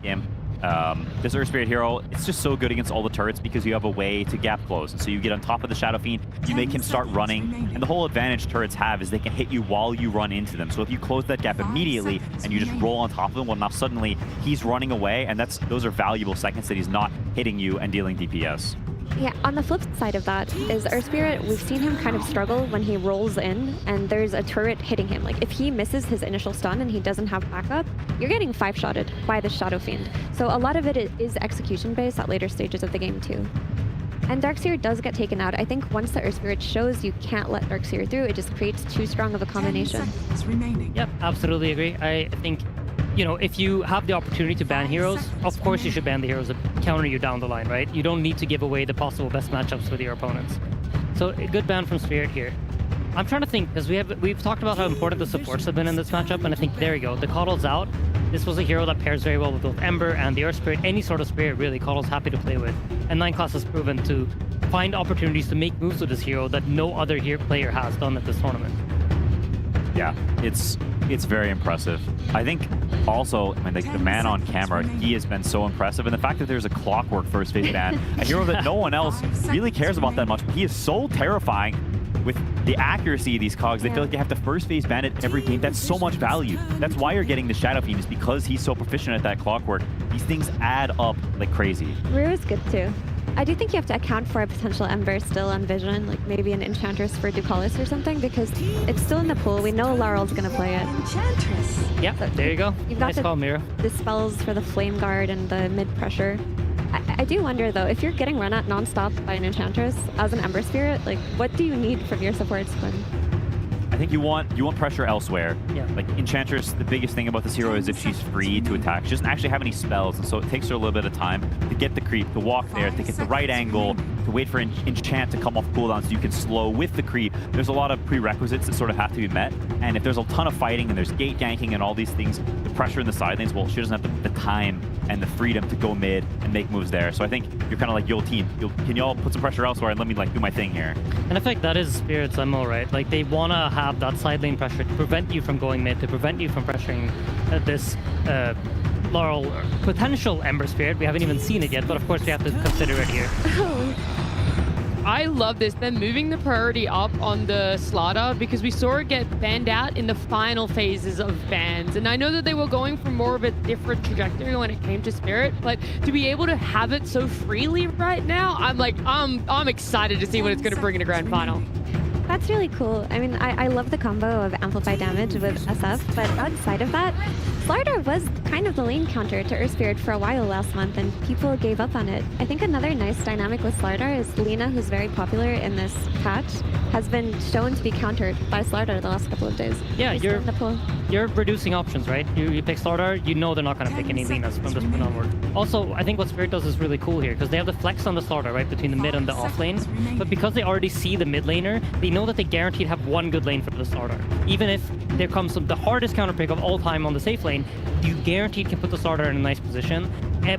game. This Earth Spirit hero, it's just so good against all the turrets because you have a way to gap close. And so you get on top of the Shadow Fiend, you make him start running, and the whole advantage turrets have is they can hit you while you run into them. So if you close that gap immediately and you just roll on top of him, well now suddenly he's running away, and those are valuable seconds that he's not hitting you and dealing DPS. Yeah, on the flip side of that is Earth Spirit, we've seen him kind of struggle when he rolls in and there's a turret hitting him. Like if he misses his initial stun and he doesn't have backup, you're getting 5-shotted by the Shadow Fiend. So a lot of it is execution based at later stages of the game too. And Darkseer does get taken out. I think once the Earth Spirit shows you can't let Darkseer through, it just creates too strong of a combination. Yep, absolutely agree. I think, you know, if you have the opportunity to ban heroes, of course you should ban the heroes that counter you down the line, right? You don't need to give away the possible best matchups with your opponents. So a good ban from Spirit here. I'm trying to think, because we've talked about how important the supports have been in this matchup, and I think there you go. The Coddle's out. This was a hero that pairs very well with both Ember and the Earth Spirit. Any sort of Spirit, really, Coddle's happy to play with. And 9class has proven to find opportunities to make moves with this hero that no other player has done at this tournament. Yeah, it's very impressive. I think also, I mean, the man on camera, he has been so impressive. And the fact that there's a clockwork first phase ban, a hero that no one else really cares about that much, but he is so terrifying with the accuracy of these cogs. They feel like they have to first phase ban it every game. That's so much value. That's why you're getting the Shadow Fiend, is because he's so proficient at that clockwork. These things add up like crazy. Rue is good too. I do think you have to account for a potential Ember still on Vision, like maybe an Enchantress for Ducalis or something, because it's still in the pool. We know Laurel's going to play it. Enchantress. Yeah, So there you go. You've got Nice call, Mira. the spells for the Flame Guard and the mid-pressure. I do wonder though, if you're getting run at non-stop by an Enchantress as an Ember Spirit, like what do you need from your supports when? I think you want pressure elsewhere. Yeah. Like Enchantress, the biggest thing about this hero is if she's free to attack. She doesn't actually have any spells, and so it takes her a little bit of time to get the creep, to walk there, to get the right angle, to wait for Enchant to come off cooldown so you can slow with the creep. There's a lot of prerequisites that sort of have to be met, and if there's a ton of fighting and there's gate ganking and all these things, the pressure in the side lanes, well, she doesn't have the time and the freedom to go mid and make moves there. So I think you're kind of like, yo team, can y'all put some pressure elsewhere and let me like do my thing here? And I think that is Spirit's MO, right? Like they want to have that side lane pressure to prevent you from going mid, to prevent you from pressuring this Laurel potential Ember Spirit. We haven't even seen it yet, but of course we have to consider it here. I love this. They're moving the priority up on the Slaughter because we saw it get banned out in the final phases of bans. And I know that they were going for more of a different trajectory when it came to Spirit, but to be able to have it so freely right now, I'm excited to see what it's going to bring in a grand final. That's really cool. I mean, I love the combo of amplified damage with SF, but outside of that, Slardar was kind of the lane counter to Earth Spirit for a while last month, and people gave up on it. I think another nice dynamic with Slardar is Lina, who's very popular in this patch, has been shown to be countered by Slardar the last couple of days. Yeah, He's in the pool. You're reducing options, right? You pick Slardar, you know they're not going to pick any Linas from this point onward. Also, I think what Spirit does is really cool here, because they have the flex on the Slardar, right, between the mid and the off lane. But because they already see the mid laner, they know that they guaranteed have one good lane for the Slardar. Even if there comes the hardest counter pick of all time on the safe lane, you guaranteed can put the Slardar in a nice position,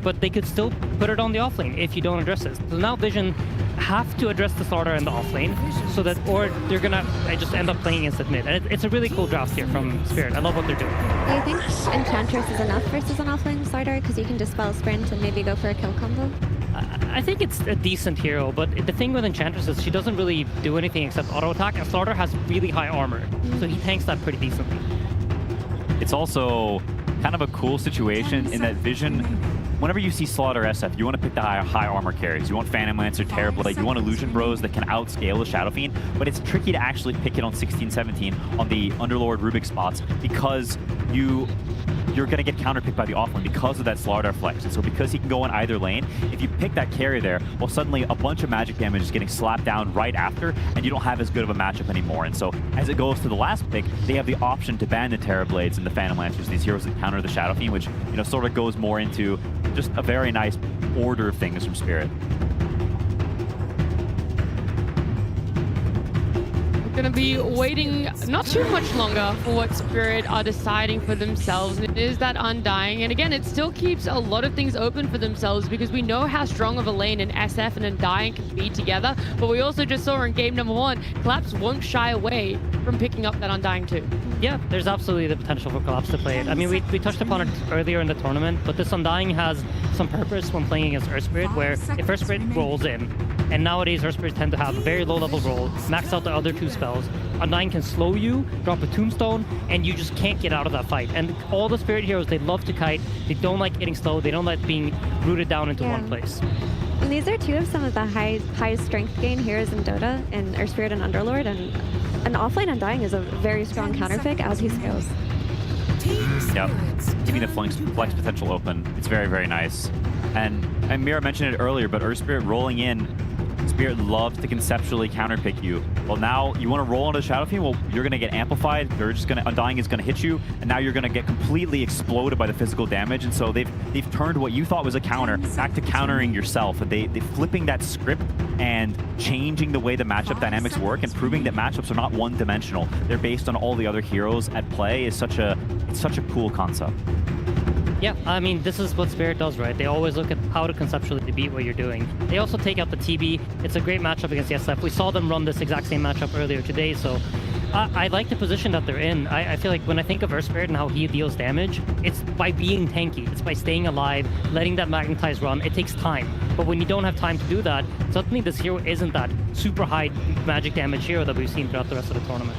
but they could still put it on the off lane if you don't address this. So now Vision have to address the Slardar in the off lane, so that, or they're gonna just end up playing against the mid. And it's a really cool draft here from Spirit. I love what they're doing. Do you think Enchantress is enough versus an offlane Slardar? Because you can dispel sprint and maybe go for a kill combo? I think it's a decent hero, but the thing with Enchantress is she doesn't really do anything except auto attack, and Slardar has really high armor, so he tanks that pretty decently. It's also kind of a cool situation in that Vision, whenever you see Slaughter SF, you want to pick the high armor carries. You want Phantom Lancer, Terrorblade, you want Illusion Bros that can outscale the Shadow Fiend, but it's tricky to actually pick it on 16, 17 on the Underlord Rubik spots because you're going to get counterpicked by the offlane because of that Slardar flex. And so because he can go in either lane, if you pick that carry there, well, suddenly a bunch of magic damage is getting slapped down right after, and you don't have as good of a matchup anymore. And so as it goes to the last pick, they have the option to ban the Terrorblades and the Phantom Lancers, these heroes that counter the Shadow Fiend, which, you know, sort of goes more into just a very nice order of things from Spirit. going to be waiting not too much longer for what Spirit are deciding for themselves. And it is that Undying. And again, it still keeps a lot of things open for themselves because we know how strong of a lane an SF and Undying can be together. But we also just saw in game number 1, Collapse won't shy away from picking up that Undying too. Yeah, there's absolutely the potential for Collapse to play it. I mean, we touched upon it earlier in the tournament, but this Undying has some purpose when playing against Earth Spirit, where if Earth Spirit rolls in, and nowadays Earth Spirits tend to have a very low level roll, max out the other 2 spells, Undying can slow you, drop a tombstone, and you just can't get out of that fight. And all the Spirit heroes, they love to kite, they don't like getting slow, they don't like being rooted down into one place. And these are 2 of some of the highest strength gain heroes in Dota, in Earth Spirit and Underlord, and an offlane Undying is a very strong counterpick as he scales. Yep, keeping the flex potential open. It's very, very nice. And Mira mentioned it earlier, but Earth Spirit rolling in, Spirit loves to conceptually counterpick you. Well, now you want to roll into Shadow Fiend, well, you're going to get amplified. They're just going to, Undying is going to hit you, and now you're going to get completely exploded by the physical damage. And so they've turned what you thought was a counter back to countering yourself. And they're flipping that script and changing the way the matchup dynamics work and proving that matchups are not one-dimensional. They're based on all the other heroes at play. It's such a cool concept. Yeah, I mean, this is what Spirit does, right? They always look at how to conceptually beat what you're doing. They also take out the TB. It's a great matchup against the SF. We saw them run this exact same matchup earlier today, so I like the position that they're in. I feel like when I think of Earth Spirit and how he deals damage, it's by being tanky. It's by staying alive, letting that Magnetize run. It takes time. But when you don't have time to do that, suddenly this hero isn't that super high magic damage hero that we've seen throughout the rest of the tournament.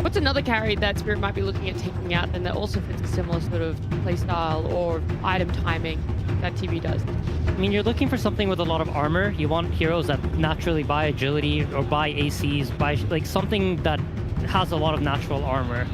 What's another carry that Spirit might be looking at taking out and that also fits a similar sort of playstyle or item timing that TB does? I mean, you're looking for something with a lot of armor. You want heroes that naturally buy agility or buy ACs, buy like something that has a lot of natural armor.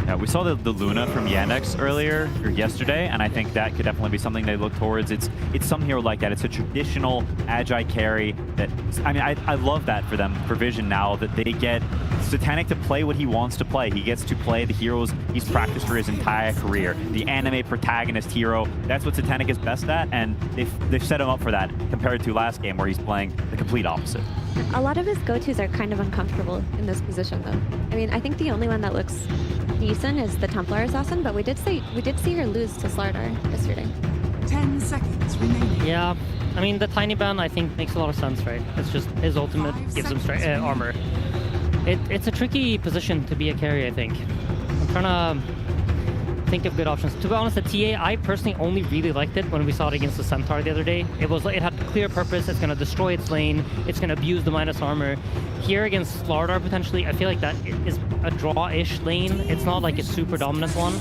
Yeah, we saw the Luna from Yandex earlier, or yesterday, and I think that could definitely be something they look towards. It's some hero like that. It's a traditional Agi carry that, I mean, I love that for them, for Vision now, that they get Satanic to play what he wants to play. He gets to play the heroes he's practiced for his entire career. The anime protagonist hero, that's what Satanic is best at, and they've set him up for that compared to last game where he's playing the complete opposite. A lot of his go-tos are kind of uncomfortable in this position, though. I mean, I think the only one that looks decent is the Templar Assassin, but we did see her lose to Slardar yesterday. 10 seconds remaining. Yeah, I mean, the Tiny Ban, I think, makes a lot of sense, right? It's just his ultimate gives him armor. It's a tricky position to be a carry, I think. I'm trying to think of good options. To be honest, the TA, I personally only really liked it when we saw it against the Centaur the other day. It had clear purpose. It's going to destroy its lane. It's going to abuse the minus armor. Here against Slardar, potentially, I feel like that is a draw-ish lane. It's not like a super dominant one.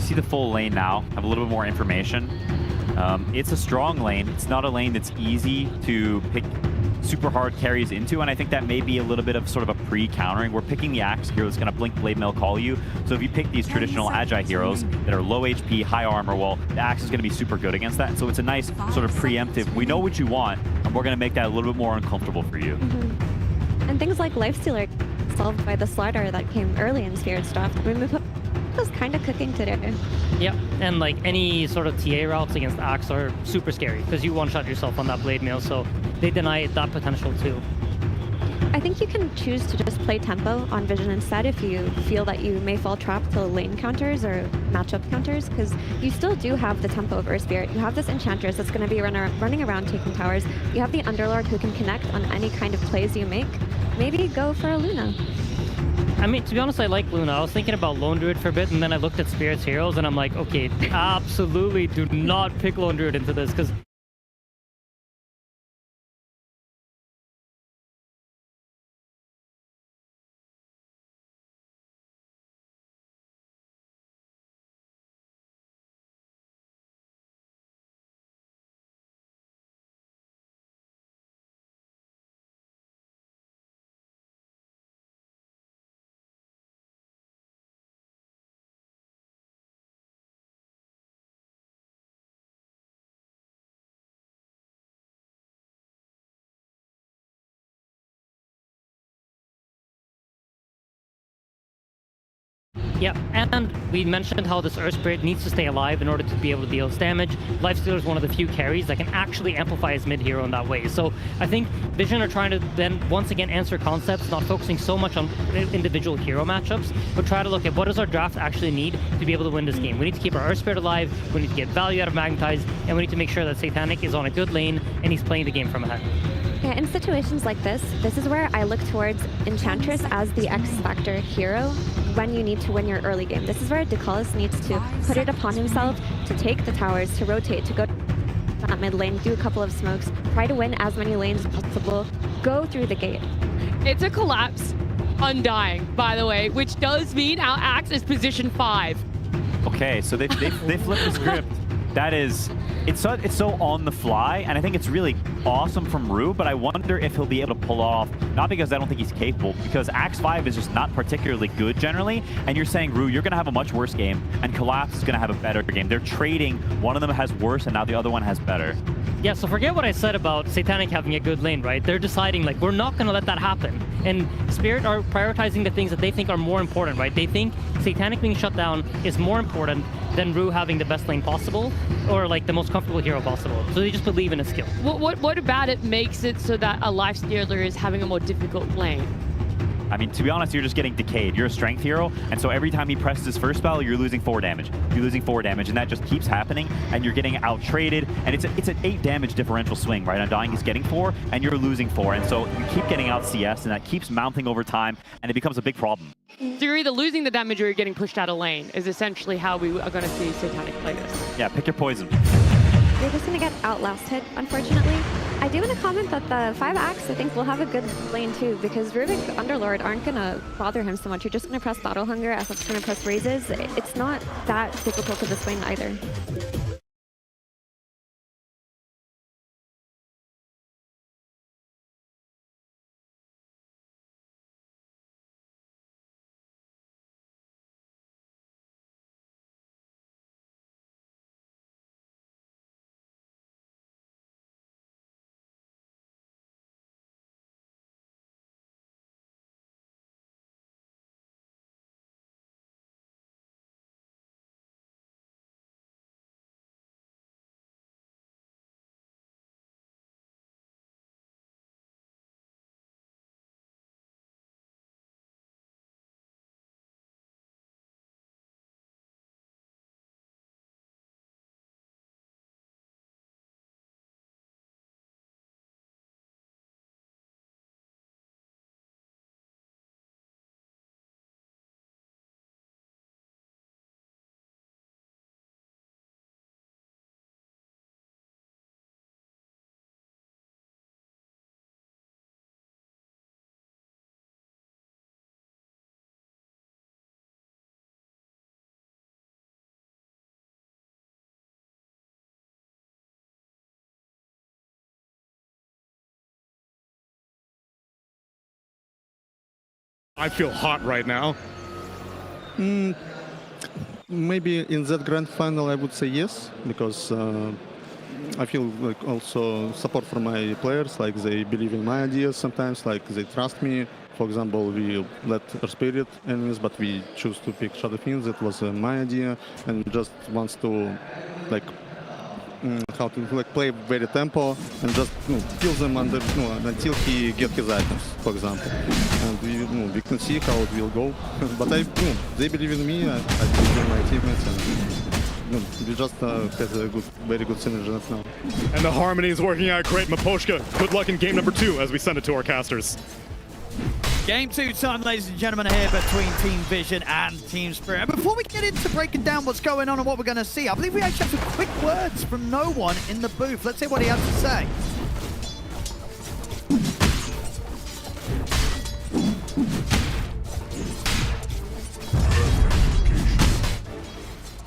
See the full lane now, have a little bit more information. It's a strong lane. It's not a lane that's easy to pick super hard carries into, and I think that may be a little bit of sort of a pre-countering. We're picking the Axe hero that's going to blink Blade Mail call you. So if you pick these traditional Agi heroes that are low HP, high armor, well, the Axe is going to be super good against that. And so it's a nice sort of preemptive, we know what you want, and we're going to make that a little bit more uncomfortable for you. And things like Lifestealer solved by the Slardar that came early in Spirit's draft. I mean, was kind of cooking today. Yeah, and like any sort of TA routes against Axe are super scary because you one-shot yourself on that Blade Mail, so they deny that potential too. I think you can choose to just play tempo on Vision instead if you feel that you may fall trap to lane counters or matchup counters, because you still do have the tempo of Earth Spirit. You have this Enchantress that's going to be running around taking towers. You have the Underlord who can connect on any kind of plays you make. Maybe go for a Luna. I mean, to be honest, I like Luna. I was thinking about Lone Druid for a bit, and then I looked at Spirit's heroes, and I'm like, okay, absolutely do not pick Lone Druid into this, because Yeah, and we mentioned how this Earth Spirit needs to stay alive in order to be able to deal this damage. Lifestealer is one of the few carries that can actually amplify his mid-hero in that way. So I think Vision are trying to then once again answer concepts, not focusing so much on individual hero matchups, but try to look at what does our draft actually need to be able to win this game. We need to keep our Earth Spirit alive, we need to get value out of Magnetize, and we need to make sure that Satanic is on a good lane and he's playing the game from ahead. Yeah, in situations like this is where I look towards Enchantress as the X-Factor hero when you need to win your early game. This is where Dekalis needs to put it upon himself to take the towers, to rotate, to go to that mid lane, do a couple of smokes, try to win as many lanes as possible, go through the gate. It's a collapse. Undying, by the way, which does mean our Axe is position 5. Okay, so they flipped the script. That is, it's so on the fly, and I think it's really awesome from Rue, but I wonder if he'll be able to pull off, not because I don't think he's capable, because Axe 5 is just not particularly good generally, and you're saying, Rue, you're going to have a much worse game, and Collapse is going to have a better game. They're trading, one of them has worse, and now the other one has better. Yeah, so forget what I said about Satanic having a good lane, right? They're deciding, like, we're not going to let that happen. And Spirit are prioritizing the things that they think are more important, right? They think Satanic being shut down is more important than Rue having the best lane possible, or like the most comfortable hero possible. So they just believe in his skill. What about it makes it so that a Lifestealer is having a more difficult lane? I mean, to be honest, you're just getting decayed. You're a strength hero, and so every time he presses his first spell, you're losing 4 damage. You're losing 4 damage, and that just keeps happening, and you're getting out-traded, and it's an 8 damage differential swing, right? Undying he's getting 4, and you're losing 4, and so you keep getting out CS, and that keeps mounting over time, and it becomes a big problem. So you're either losing the damage or you're getting pushed out of lane, is essentially how we are going to see Satanic play this. Yeah, pick your poison. You're just going to get outlasted, unfortunately. I do want to comment that the 5 Axe, I think, will have a good lane too, because Rubik Underlord aren't going to bother him so much. You're just going to press Battle Hunger, SF's going to press Raises. It's not that difficult to this lane either. I feel hot right now. Maybe in that grand final I would say yes, because I feel like also support from my players, like they believe in my ideas sometimes, like they trust me. For example, we let our Spirit enemies, but we choose to pick Shadow Fiends. That was my idea, and just wants to like how to like play very tempo and just kill them under until he get his items, for example. And we can see how it will go. But they believe in me. I believe in my teammates, and we just have a very good synergy now. And the harmony is working out great. Maposhka, good luck in game number 2 as we send it to our casters. Game 2 time, ladies and gentlemen, here between Team Vision and Team Spirit. And before we get into breaking down what's going on and what we're going to see, I believe we actually have some quick words from no one in the booth. Let's hear what he has to say.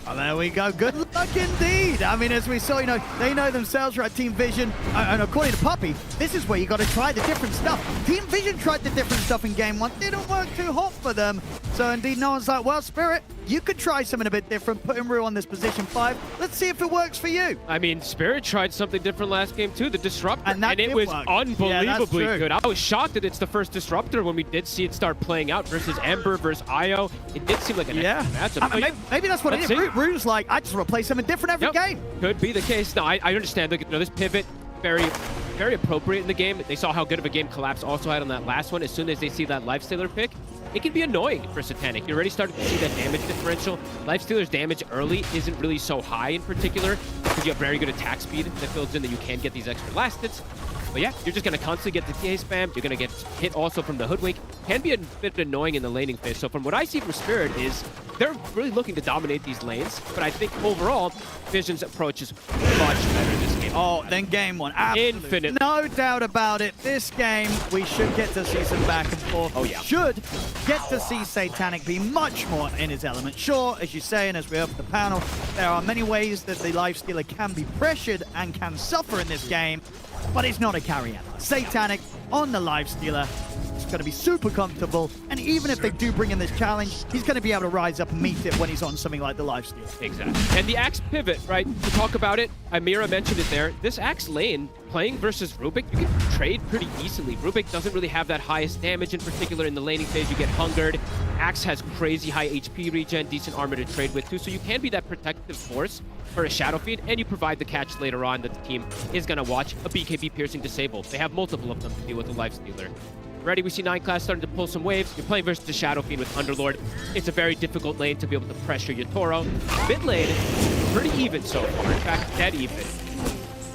Oh, there we go. Good luck indeed. I mean, as we saw, they know themselves, right? Team Vision, and according to Puppy, this is where you got to try the different stuff. Team Vision tried the different stuff in game 1. Didn't work too hot for them. So indeed, no one's like, well, Spirit, you could try something a bit different, putting Rue on this position 5. Let's see if it works for you. I mean, Spirit tried something different last game too, the Disruptor, And that it did was work. unbelievably Yeah, that's good. I was shocked that it's the first Disruptor when we did see it start playing out versus Ember versus Io. It did seem like an excellent matchup. I mean, maybe that's what it is. Let's see. Rue's like, I just want to play something different every game. Could be the case. No, I understand. Look, this pivot, very appropriate in the game. They saw how good of a game Collapse also had on that last one. As soon as they see that Lifestealer pick, it can be annoying for Satanic. You're already starting to see that damage differential. Lifestealer's damage early isn't really so high in particular because you have very good attack speed that builds in that you can get these extra last hits. But yeah, you're just going to constantly get the TA spam. You're going to get hit also from the Hoodwink. Can be a bit annoying in the laning phase. So from what I see from Spirit is they're really looking to dominate these lanes. But I think overall, Vision's approach is much better this game. Oh, then game one. Absolutely. Infinite. No doubt about it. This game, we should get to see some back and forth. Oh, yeah. Should get to see Satanic be much more in his element. Sure, as you say, and as we open the panel, there are many ways that the Lifestealer can be pressured and can suffer in this game, but it's not a carry out. Satanic on the Lifestealer. It's going to be super comfortable, and even if they do bring in this challenge, he's going to be able to rise up and meet it when he's on something like the Lifestealer. Exactly. And the Axe pivot, right? To talk about it, Amira mentioned it there. This Axe lane, playing versus Rubik, you can trade pretty easily. Rubik doesn't really have that highest damage in particular in the laning phase. You get hungered. Axe has crazy high HP regen, decent armor to trade with too, so you can be that protective force for a Shadow Feed, and you provide the catch later on that the team is going to watch. A BKB piercing disable. They have multiple of them to deal with the Lifestealer. Ready, we see 9 class starting to pull some waves. You're playing versus the Shadow Fiend with Underlord. It's a very difficult lane to be able to pressure Yatoro. Mid lane, pretty even so far. In fact, dead even.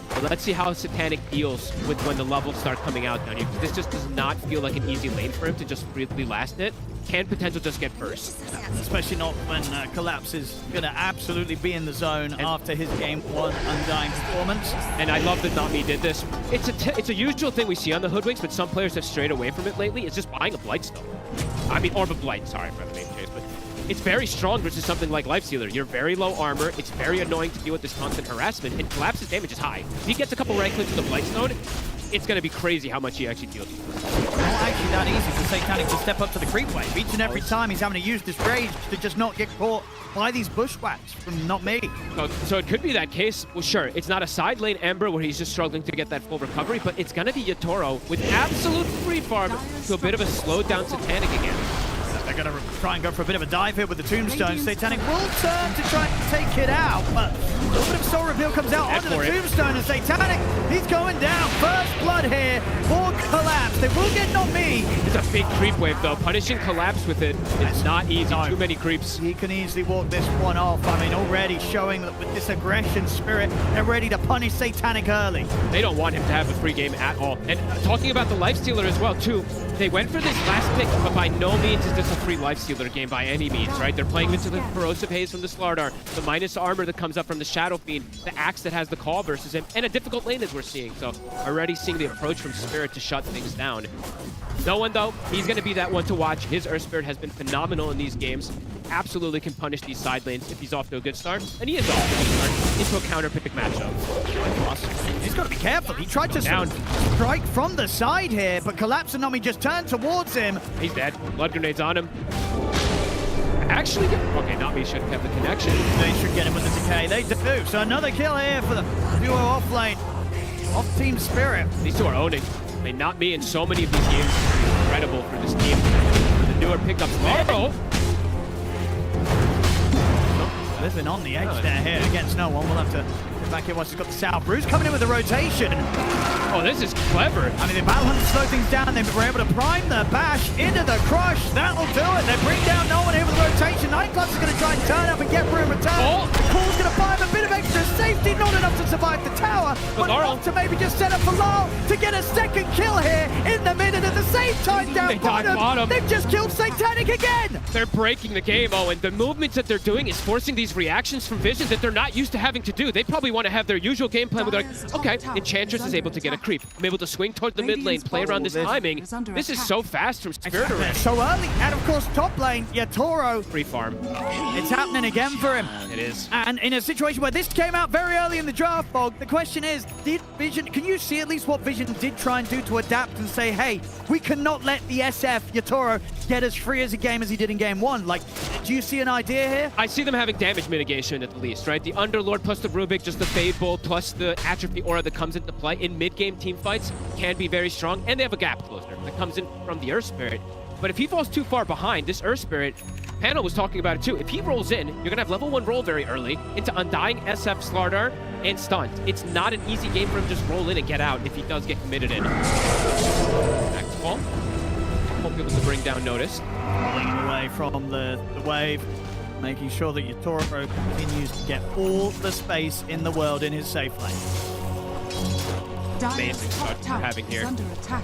But let's see how Satanic deals with when the levels start coming out down here. This just does not feel like an easy lane for him to just really last it. Can potential just get burst. Especially not when Collapse is going to absolutely be in the zone after his game 1 Undying performance. And I love that Not Me did this. It's a usual thing we see on the Hoodwinks, but some players have strayed away from it lately. It's just buying a Blightstone. I mean, Orb of Blight, sorry for the name change, but it's very strong versus something like Lifestealer. You're very low armor. It's very annoying to deal with this constant harassment, and Collapse's damage is high. If he gets a couple right clicks with the Blightstone, it's going to be crazy how much he actually deals. Not actually that easy for Satanic to step up to the creep wave. Each and every time he's having to use this rage to just not get caught by these bushwhacks from Not Me. So it could be that case. Well, sure, it's not a side lane Ember where he's just struggling to get that full recovery, but it's going to be Yatoro with absolute free farm to a bit of a slowed down Satanic again. They're going to try and go for a bit of a dive here with the Tombstone. Satanic will turn to try and take it out, but a little bit of Soul Reveal comes out onto the Tombstone, and Satanic, he's going down. First blood here for Collapse. They will get Not Me. It's a big creep wave, though. Punishing Collapse with it is not easy. No. Too many creeps. He can easily walk this one off. I mean, already showing that with this aggression spirit, they're ready to punish Satanic early. They don't want him to have a free game at all. And talking about the Lifestealer as well, too, they went for this last pick, but by no means is this a free Lifestealer game by any means, right? They're playing into the Corrosive Haze from the Slardar, the minus armor that comes up from the Shadow Fiend, the Axe that has the call versus him, and a difficult lane as we're seeing. So already seeing the approach from Spirit to shut things down. No one, though, he's going to be that one to watch. His Earth Spirit has been phenomenal in these games. Absolutely can punish these side lanes if he's off to a good start. And he is off to a good start into a counter pick matchup. He's got to be careful. He tried to strike from the side here, but Collapse and Not Me just turned towards him. He's dead. Blood grenades on him. Actually, okay, Not Me should have the connection. They should get him with the decay. They do. So another kill here for the duo off lane. Off Team Spirit. These two are owning. I mean, Not Me in so many of these games is incredible for this team. The newer pickups. Oh! Living on the edge there here against no one. We'll have to get back here once he's got the South. Bruce coming in with the rotation. Oh, this is clever. I mean, the Battle Hunters slow things down. They were able to prime the bash into the crush. That'll do it. They bring down no one here with the rotation. Nightclubs is going to try and turn up and get through in return. Cool's going to buy him a bit of extra safety. Not enough to survive the tower, but enough to maybe just set up for Lyle to get a second kill here in the mid. And at the same time down bottom, they've just killed Satanic again. They're breaking the game, and the movements that they're doing is forcing these reactions from Vision that they're not used to having to do. They probably want to have their usual game plan where they're like, okay, Enchantress is able to get a creep. I'm able to swing towards the mid lane, play around this timing. This is so fast from Spirit already. So early, and of course top lane, Yatoro. Free farm. It's happening again for him. It is. And in a situation where this came out very early in the draft, Fog, the question is, did Vision, can you see at least what Vision did try and do to adapt and say, hey, we can not let the SF Yatoro get as free as a game as he did in game 1. Like, do you see an idea here? I see them having damage mitigation at the least, right? The Underlord plus the Rubik, just the Fade Bolt plus the Atrophy Aura that comes into play in mid-game team fights can be very strong, and they have a gap closer that comes in from the Earth Spirit. But if he falls too far behind, this Earth Spirit, Panel was talking about it too, if he rolls in, you're gonna have level 1 roll very early into Undying, SF, Slardar, and Stunned. It's not an easy game for him to just roll in and get out if he does get committed in. Back to Paul. Won't be able to bring down Notice. Pulling away from the wave, making sure that Yatoro continues to get all the space in the world in his safe lane. Amazing start we're having here. Under attack.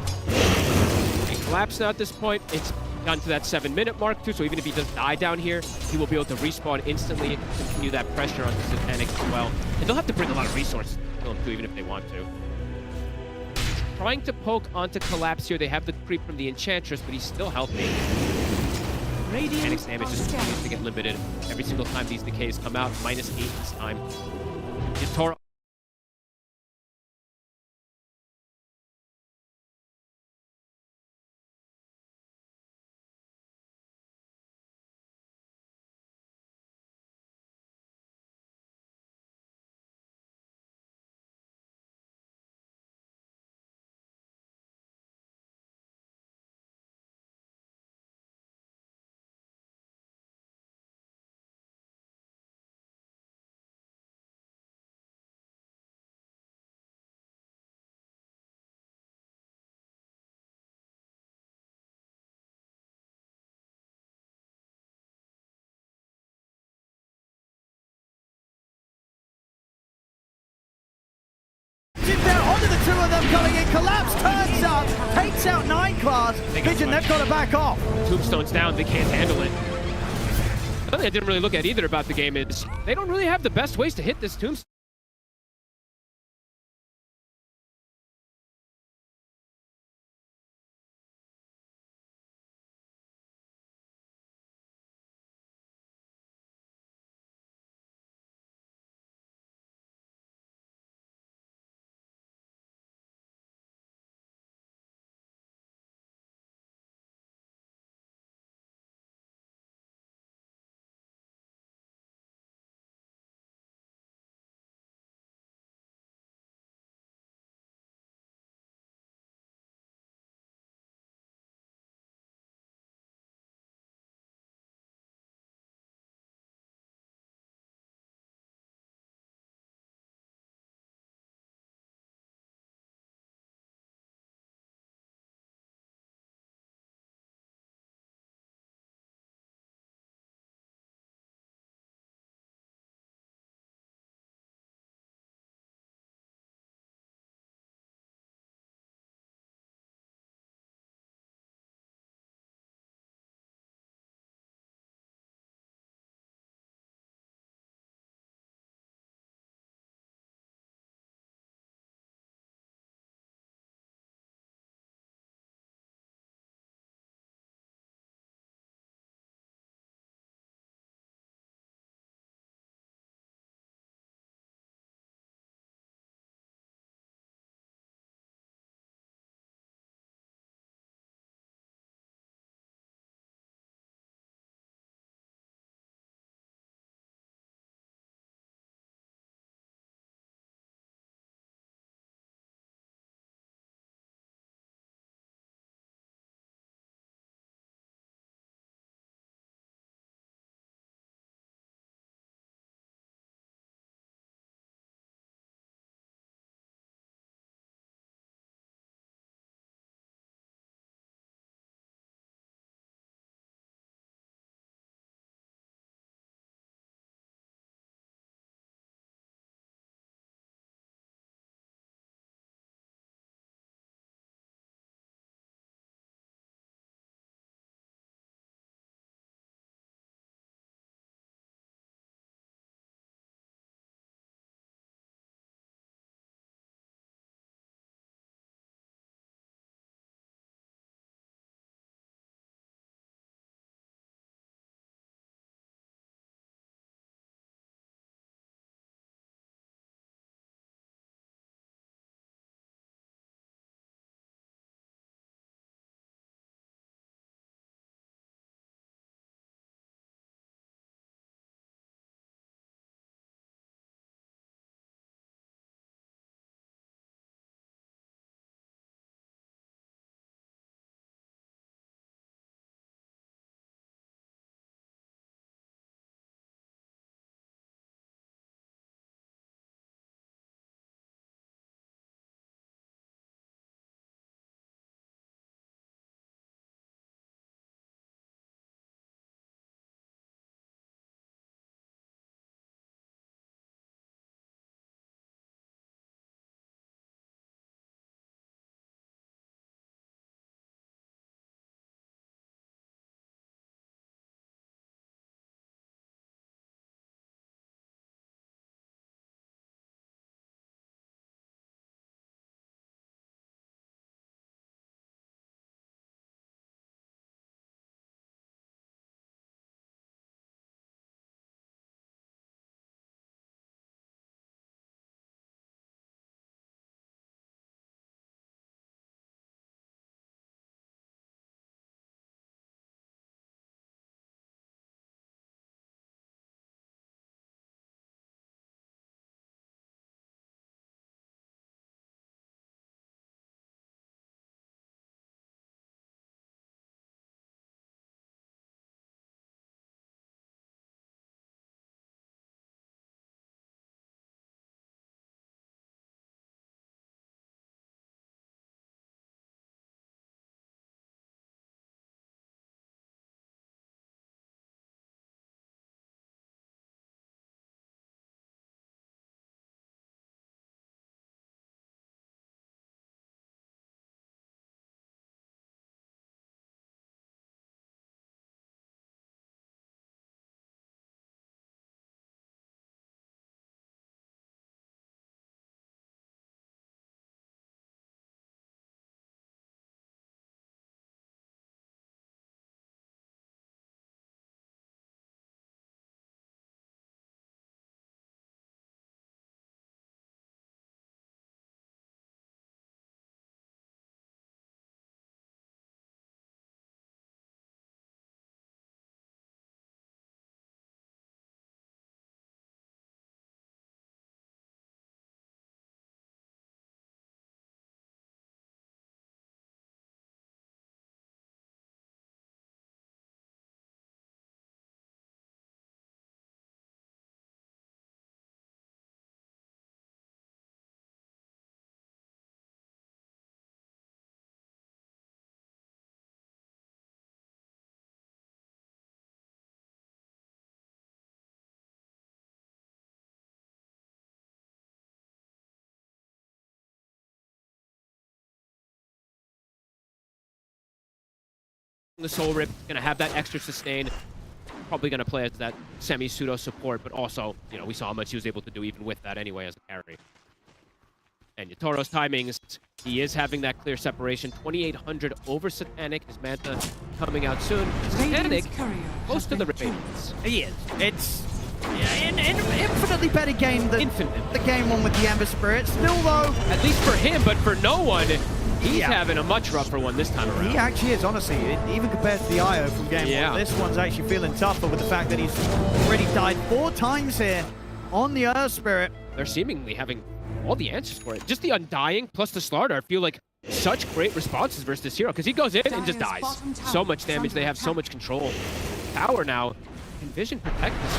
He collapsed now at this point. It's done to that 7-minute mark too, so even if he does die down here, he will be able to respawn instantly and continue that pressure on the Satanic as well. And they'll have to bring a lot of resources to kill him too, even if they want to. Trying to poke onto Collapse here. They have the creep from the Enchantress, but he's still healthy. Mechanic's damage just continues to get limited every single time these decays come out. -8 this time. Yatoro There, onto the two of them coming in. Collapse turns up, takes out 9 class. Vision, they've got to back off. Tombstone's down, they can't handle it. Something I didn't really look at either about the game is they don't really have the best ways to hit this Tombstone. the Soul Rip, gonna have that extra sustain. Probably gonna play as that semi-pseudo support, but also, you know, we saw how much he was able to do even with that anyway as a carry. And Yatoro's timings, he is having that clear separation. 2,800 over Satanic. His Manta coming out soon. Satanic Radiant's courier close has to the been Radiance. He is. It's an infinitely better game than Infinite. the game one with the Amber Spirit. Still, though, At least for him, but for no one, he's Yeah. having a much rougher one this time around. he actually is, honestly. Even compared to the IO from game Yeah. one, this one's actually feeling tougher with the fact that he's already died 4 times here on the Earth Spirit. They're seemingly having all the answers for it. Just the Undying plus the Slaughter feel like such great responses versus this hero, because he goes in and just Dire's dies. bottom tower So much is damage, under they have so attack. much control. Tower now, can Vision protect this?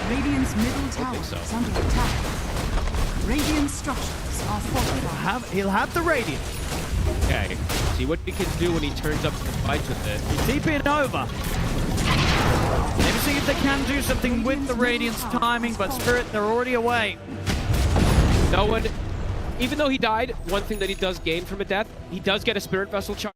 Radiant's middle tower think so. is under attack. Radiant structures are fortified. He'll have the Radiant. Okay, see what he can do when he turns up to the fight with it. He's TPing over. Maybe see if they can do something with the Radiant's timing, but Spirit, they're already away. No one, even though he died, one thing that he does gain from a death, he does get a Spirit Vessel charge.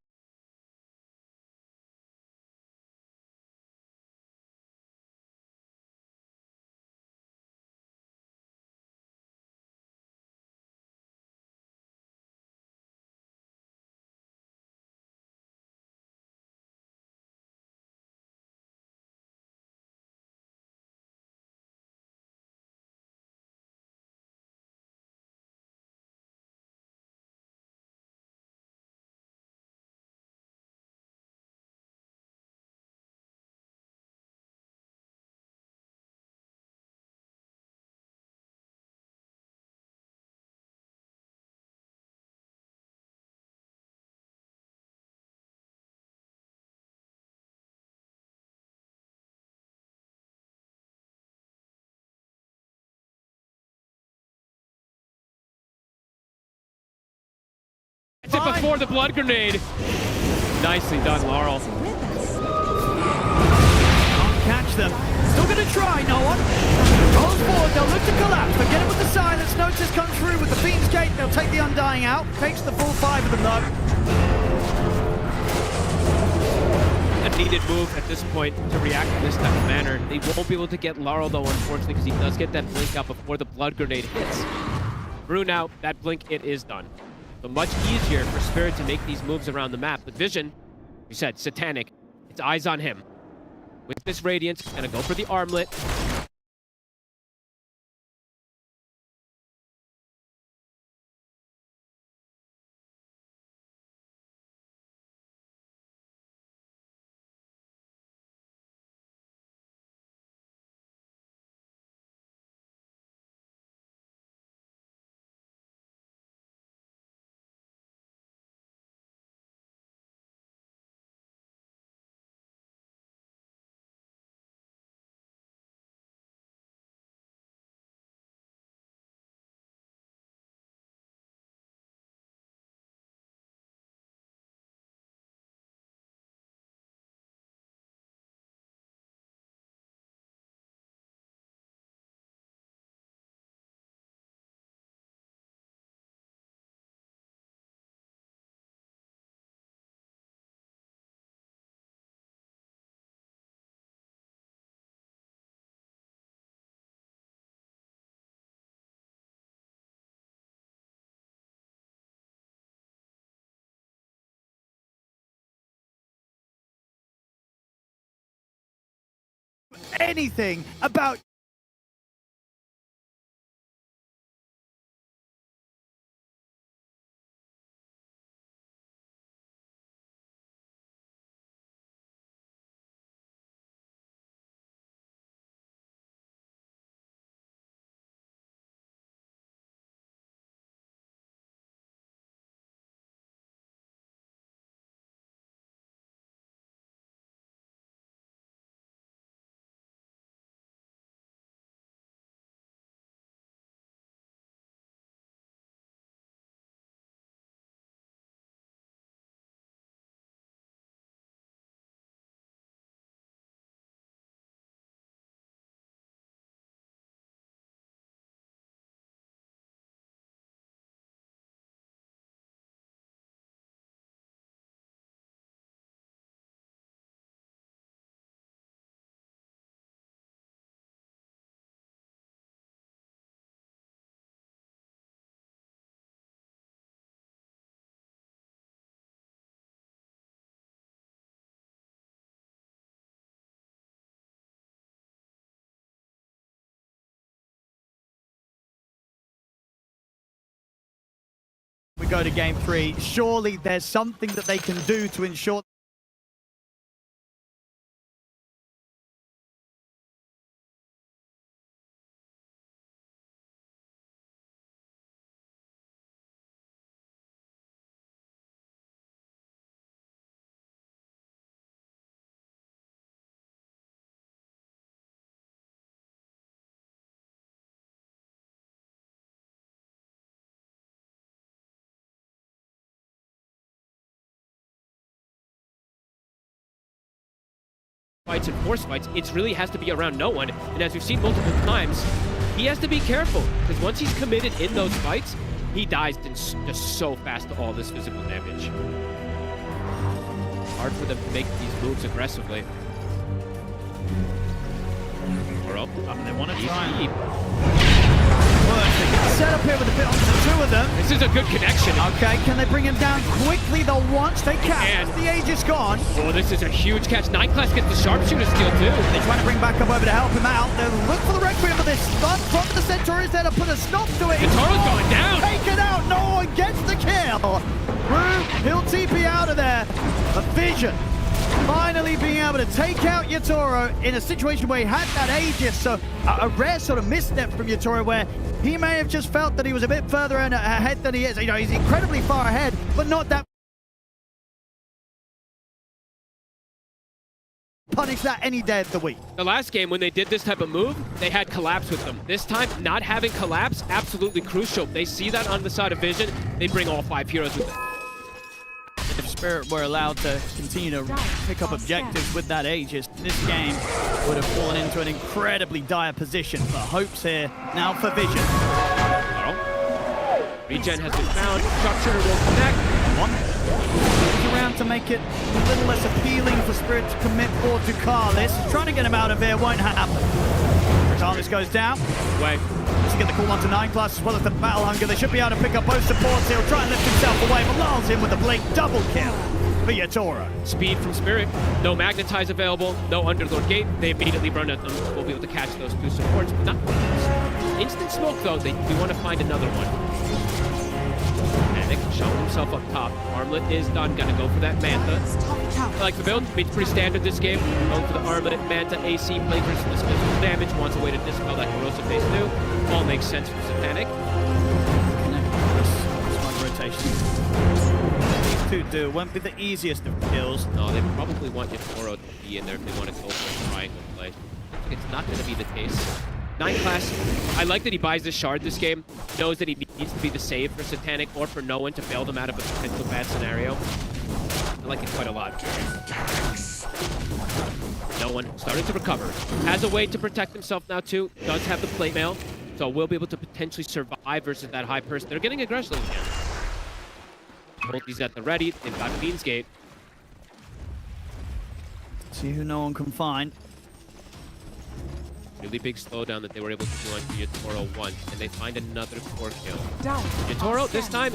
That's it before the Blood Grenade. Nicely done, Laurel. Can't catch them. Still gonna try, no one. Rolls forward, they'll look to collapse. But get it with the silence. Notice comes through with the Fiend's Gate. They'll take the Undying out. Takes the full 5 of them, though. A needed move at this point to react in this type of manner. They won't be able to get Laurel, though, unfortunately, because he does get that blink out before the Blood Grenade hits. Brew now, that blink, it is done. But much easier for Spirit to make these moves around the map. With Vision, you said, Satanic, it's eyes on him. With this Radiance, he's gonna go for the armlet. Anything about go to game 3. Surely there's something that they can do to ensure fights and force fights, it really has to be around no one. And as we've seen multiple times, he has to be careful, because once he's committed in those fights, he dies just so fast to all this physical damage. Hard for them to make these moves aggressively. they want to try set up here with a bit onto the two of them. This is a good connection. Okay, can they bring him down quickly though once they catch? And the Aegis gone. Oh, this is a huge catch. 9 Class gets the sharpshooter steal too. They're trying to bring back up over to help him out. They look for the Requiem, but this stun from the Centaur is there to put a stop to it. Yatoro's going down. Take it out. No one gets the kill. He'll TP out of there. A Vision finally being able to take out Yatoro in a situation where he had that Aegis, so a rare sort of misstep from Yatoro where he may have just felt that he was a bit further ahead than he is. You know, he's incredibly far ahead, but not that. Punish that any day of the week. The last game, when they did this type of move, they had Collapse with them. This time, not having Collapse, absolutely crucial. They see that on the side of Vision, they bring all 5 heroes with them. If Spirit were allowed to continue to pick up objectives with that Aegis, this game would have fallen into an incredibly dire position. But hopes here now for Vision. Regen has been found. Sharpshooter will connect. Goes around to make it a little less appealing for Spirit to commit forward to Karlis. Trying to get him out of here won't happen. Karlis goes down. Wait. To get the call onto 9 Class as well as the Battle Hunger. They should be able to pick up both supports. He'll try and lift himself away, but lulls in with the Blink double kill for Yatoro. Speed from Spirit. No Magnetize available. No Underlord Gate. They immediately run at them. We'll be able to catch those 2 supports. But not instant smoke, though. They do want to find another one. Panic showing himself up top. Armlet is done. Gonna go for that Manta. I like the build. It's pretty standard this game. Going for the Armlet, Manta, AC, play versus physical damage. Wants a way to dispel that corrosive phase 2. All makes sense for Satanic. Smart rotation. These two do. Won't be the easiest of kills. No, they probably want Yatoro to be in there if they want to go for a triangle play. It's not going to be the case. 9 Class, I like that he buys this shard this game. Knows that he needs to be the save for Satanic or for no one to bail them out of a potential bad scenario. I like it quite a lot. No one started to recover. Has a way to protect himself now too. Does have the plate mail. So we'll be able to potentially survive versus that high person. They're getting aggressive again. Ulti's at the ready. They've got Fiend's Gate. See who no one can find. Really big slowdown that they were able to do on Yatoro once, and they find another core kill. Yatoro, this time,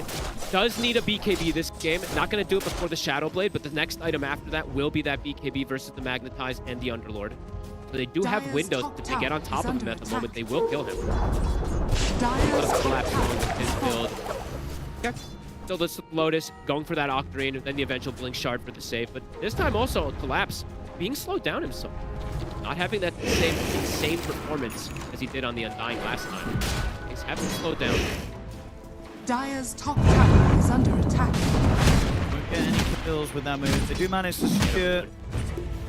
does need a BKB this game. Not going to do it before the Shadow Blade, but the next item after that will be that BKB versus the Magnetize and the Underlord. So they do have windows to get on top of him at the moment. They will kill him. What a collapse with his build. Okay. Still this Lotus, going for that Octarine, and then the eventual Blink Shard for the save. But this time also a collapse, being slowed down himself. Not having that same insane performance as he did on the Undying last time. He's having to slow down. Dire's top tower is under attack. Won't get any kills with that move. They do manage to secure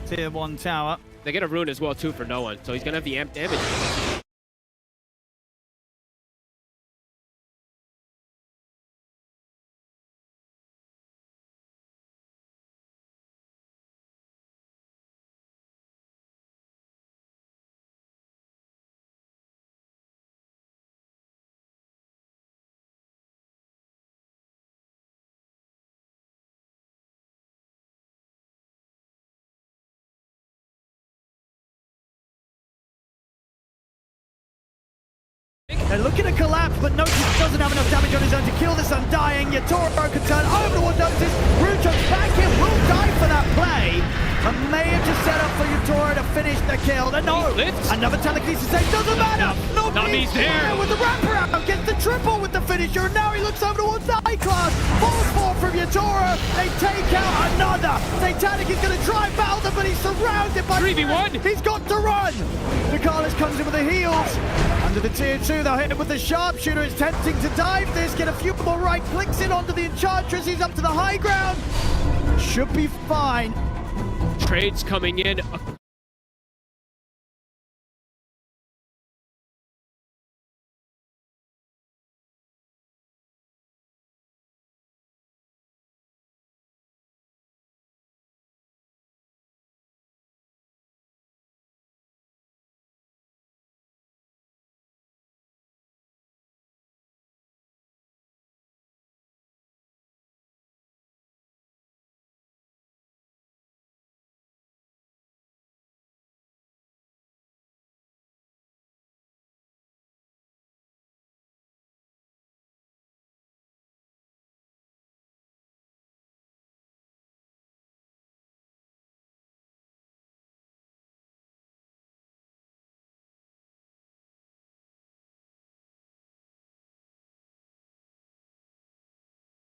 tier 1 tower. They get a rune as well too for no one, so he's gonna have the amp damage. They're looking to collapse, but Notice doesn't have enough damage on his own to kill this Undying. Yatoro can turn over towards Notice. Ruchok's back in, will die for that play, but may have just set up for Yatoro to finish the kill. And no, lifts. another telekinesis ace, doesn't matter. No, Nami's there. With the wraparound, gets the triple with the finisher, and now he looks over towards the high class. Falls forward from Yatoro. They take out another. Satanic is going to try and battle them, but he's surrounded by 3v1. He's got to run. Nicalis comes in with the heals. Under the tier 2, they'll hit him with the sharpshooter. It's tempting to dive this, get a few more right clicks in onto the Enchantress. He's up to the high ground. Should be fine. Trades coming in.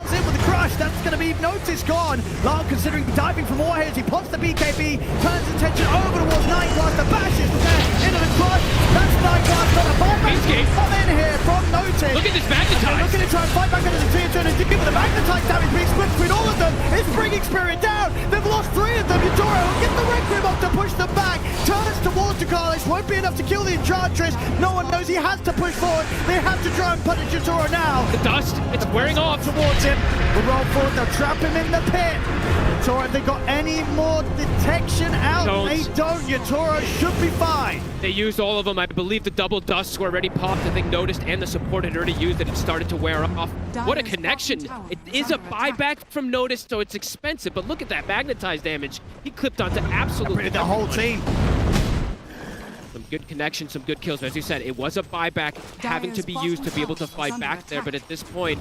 In with the crush, that's going to be notice gone. Lau considering diving for more hits. He pops the BKB, turns attention over towards Nightglass. The bash is there into the crush. That's Nightglass, got a bomb. Come in here from notice. Look at this magnetize. Looking to try and fight back into the tier 2 and deep with the magnetize damage being split between all of them. It's bringing Spirit down. They've lost 3 of them. Yatoro will get the Requiem up to push them back. Turns towards Nicalis. Won't be enough to kill the Enchantress. No one knows he has to push forward. They have to try and punish Yatoro now. The dust, it's wearing off. Towards him. The roll forward, they'll trap him in the pit. Yatoro, have they got any more detection out? They don't. Yatoro should be fine. They used all of them. I believe the double dusts were already popped. I think Noticed and the support had already used it. It started to wear off. What a connection. It is a buyback from Noticed, so it's expensive. But look at that magnetized damage. He clipped onto absolutely The whole team. Some good connection, some good kills. As you said, it was a buyback having to be used to be able to fight back there. But at this point,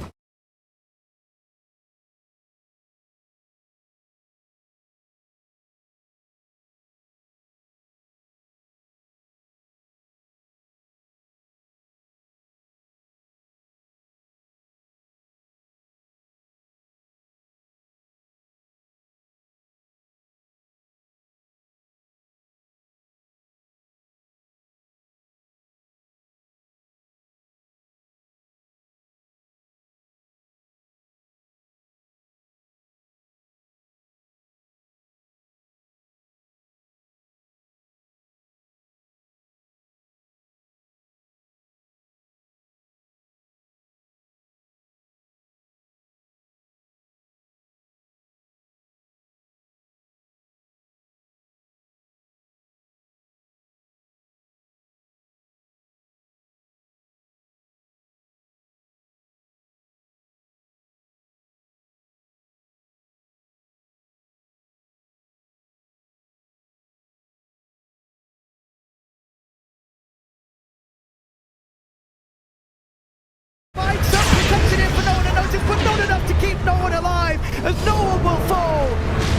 Find some protection in for no one to notice, but not enough to keep no one alive, as no one will fall.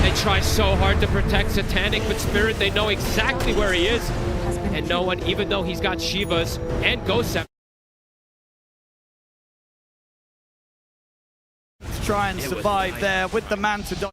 they try so hard to protect Satanic, but Spirit, they know exactly where he is. And no one, even though he's got Shivas and Ghost, Let's try and survive there with the man to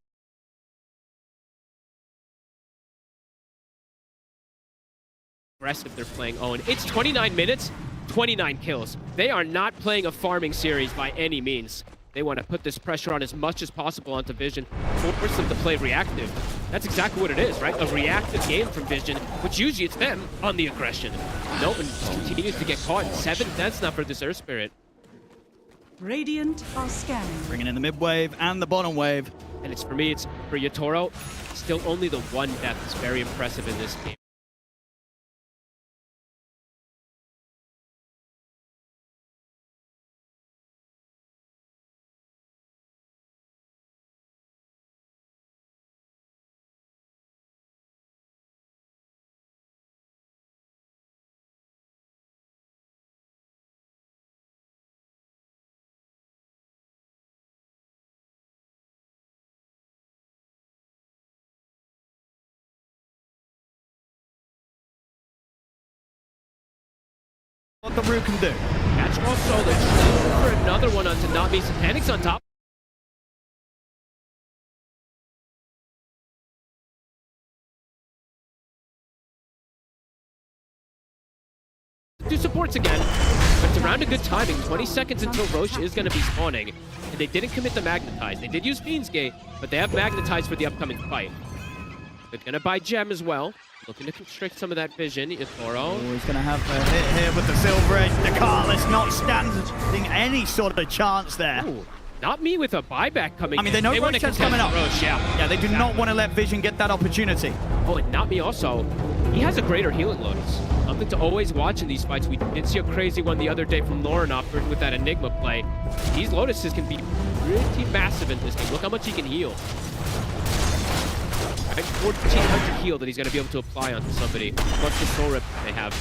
aggressive they're playing Owen. It's 29 minutes, 29 kills. They are not playing a farming series by any means. They want to put this pressure on as much as possible onto Vision, force them to play reactive. That's exactly what it is, right? A reactive game from Vision, which usually it's them on the aggression. No one continues to get caught. 7 deaths now for this Earth Spirit. Radiant are scanning. bringing in the mid wave and the bottom wave. And it's for me, it's for Yatoro. Still only the 1 death is very impressive in this game. what the Root can do. Catch ball solo, just for another one onto not me. Panics on top. Two supports again, but it's around a good timing. 20 seconds until Roche is going to be spawning, and they didn't commit the Magnetize. They did use Fiend's Gate, but they have Magnetize for the upcoming fight. They're going to buy Gem as well, looking to constrict some of that vision. Yatoro. Oh, he's going to have a hit here with the Silver Edge. The Carless not standing any sort of chance there. Ooh, not me with a buyback coming in. I mean, they know want to Roche's coming up. Roche, yeah, They do not want to let Vision get that opportunity. Oh, and not me also. He has a greater healing Lotus. Something to always watch in these fights. We did see a crazy one the other day from Laurenov with that Enigma play. These Lotuses can be pretty massive in this game. Look how much he can heal. Right, 1,400 heal that he's going to be able to apply onto somebody. Plus the soul rip they have.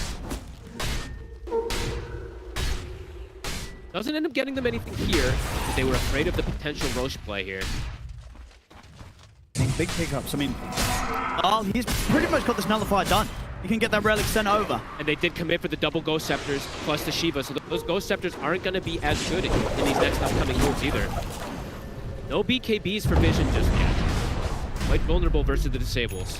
Doesn't end up getting them anything here, but they were afraid of the potential Roche play here. Big pickups. I mean, he's pretty much got this Nullifier done. You can get that relic sent over. And they did commit for the double Ghost Scepters plus the Shiva, so those Ghost Scepters aren't going to be as good in these next upcoming moves either. No BKBs for Vision just yet. Quite vulnerable versus the Disables.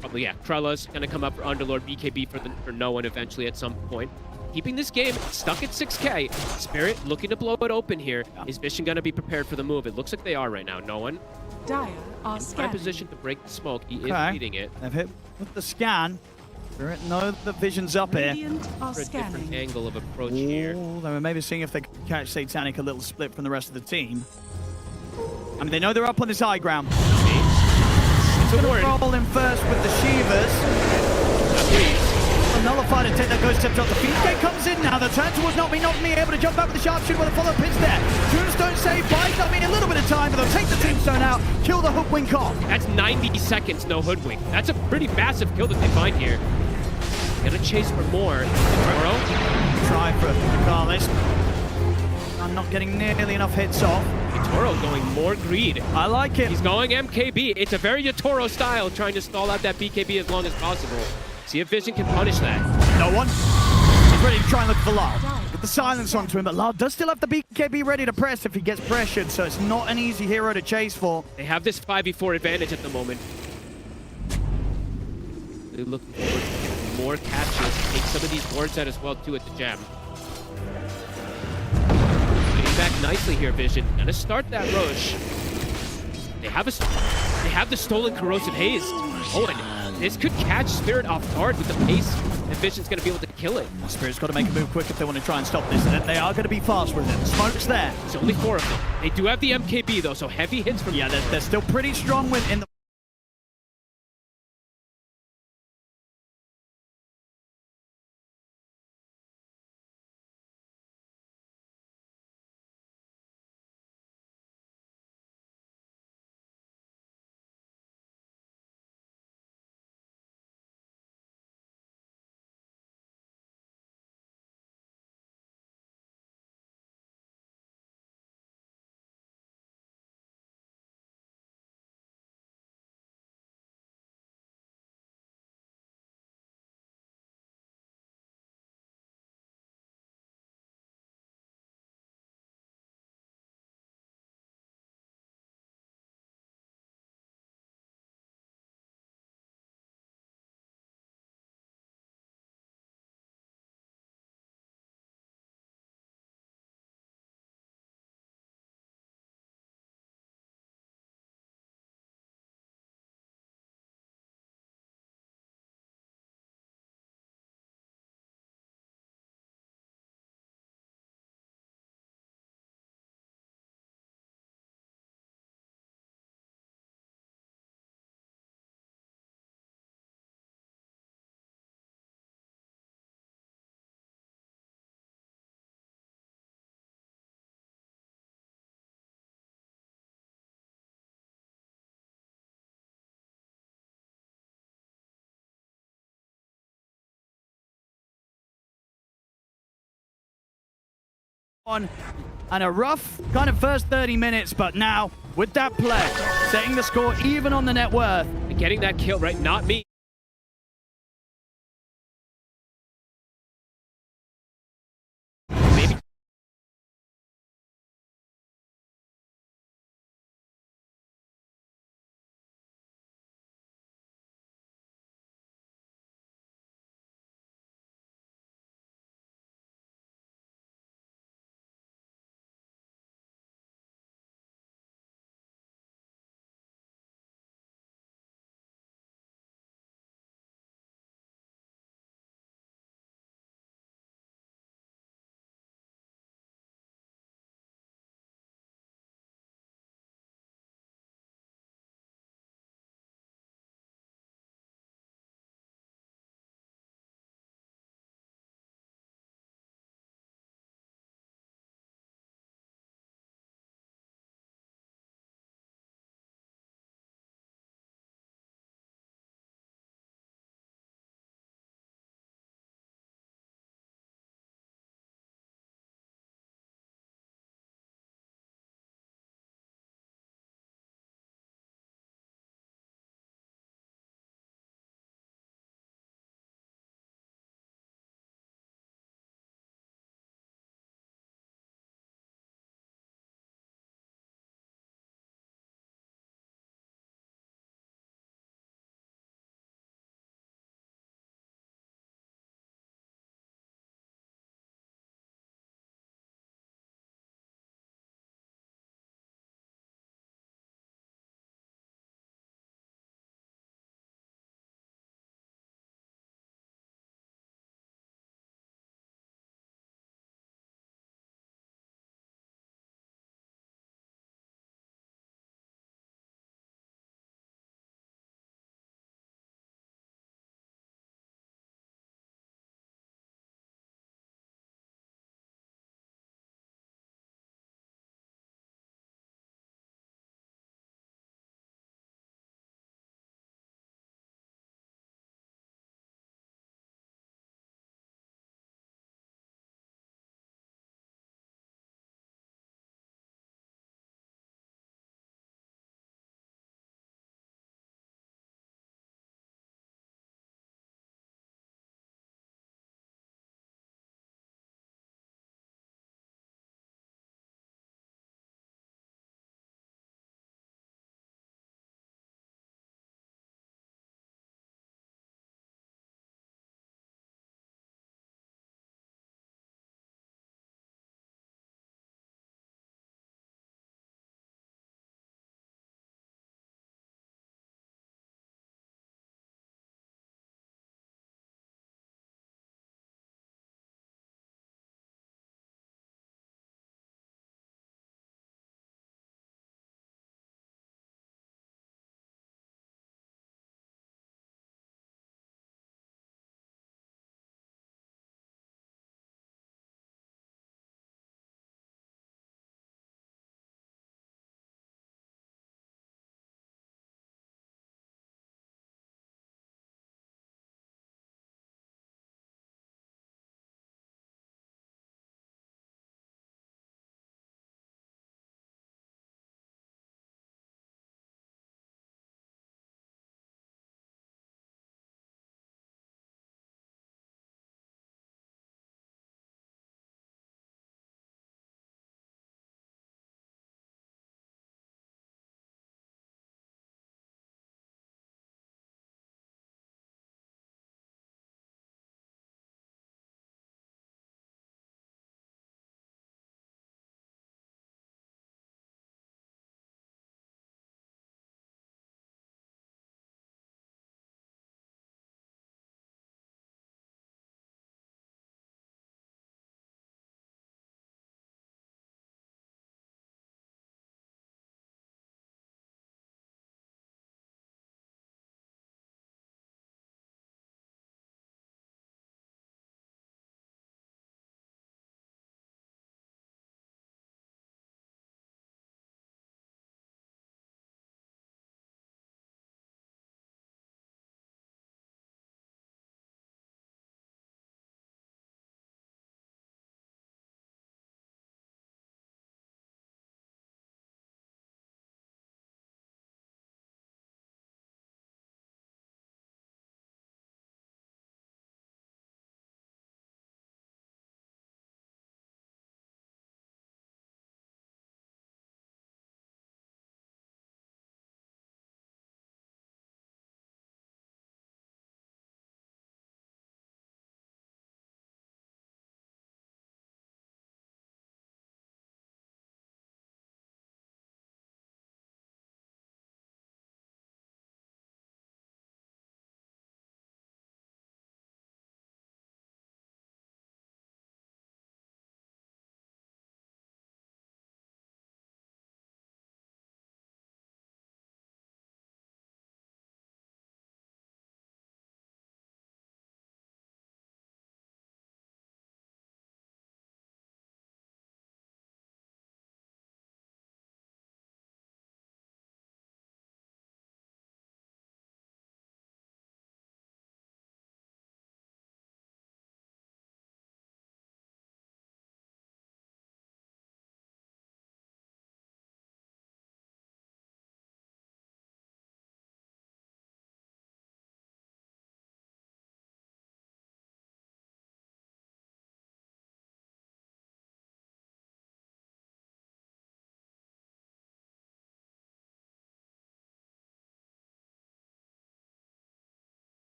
Probably, yeah, Krella's going to come up for Underlord, BKB for no one eventually at some point. Keeping this game stuck at 6K. Spirit looking to blow it open here. Is Vision going to be prepared for the move? It looks like they are right now. No one. Dire are In scanning. position to break the smoke. He is beating it. They've hit with the scan. Spirit know the Vision's up here. Radiant are For a different scanning. angle of approach here. Ooh, they were maybe seeing if they could catch Satanic a little split from the rest of the team. I mean, they know they're up on this high ground. It's a warning. Roll in first with the Shivas. Nullified to take that Ghost Step shot. The Fiend's Gate comes in now. The turn towards Not Me, able to jump back with the Sharpshooter with a follow-up pitch there. Tombstone save, buys Not Me a little bit of time, but they'll take the Tombstone out, kill the Hoodwink off. That's 90 seconds, no Hoodwink. That's a pretty massive kill that they find here. Gonna chase for more. Toro. Try for the Carlist. I'm not getting nearly enough hits off. Yatoro going more greed. I like it. He's going MKB. It's a very Yatoro style, trying to stall out that BKB as long as possible. See if Vision can punish that. No one. He's ready to try and look for Lyle. Get the silence onto him, but Lyle does still have the BKB ready to press if he gets pressured, so it's not an easy hero to chase for. They have this 5v4 advantage at the moment. They're looking for more catches. Take some of these wards out as well, too, at the Gem. Getting back nicely here, Vision. Gonna start that Roche. They have the stolen Corrosive Haze. Oh, and this could catch Spirit off guard with the pace, and Vision's going to be able to kill it. Spirit's got to make a move quick if they want to try and stop this, and they are going to be fast with it. Smoke's there. There's only 4 of them. They do have the MKB, though, so heavy hits from... Yeah, they're still pretty strong with in the... And a rough kind of first 30 minutes, but now with that play, setting the score even on the net worth. Getting that kill, right? Not me.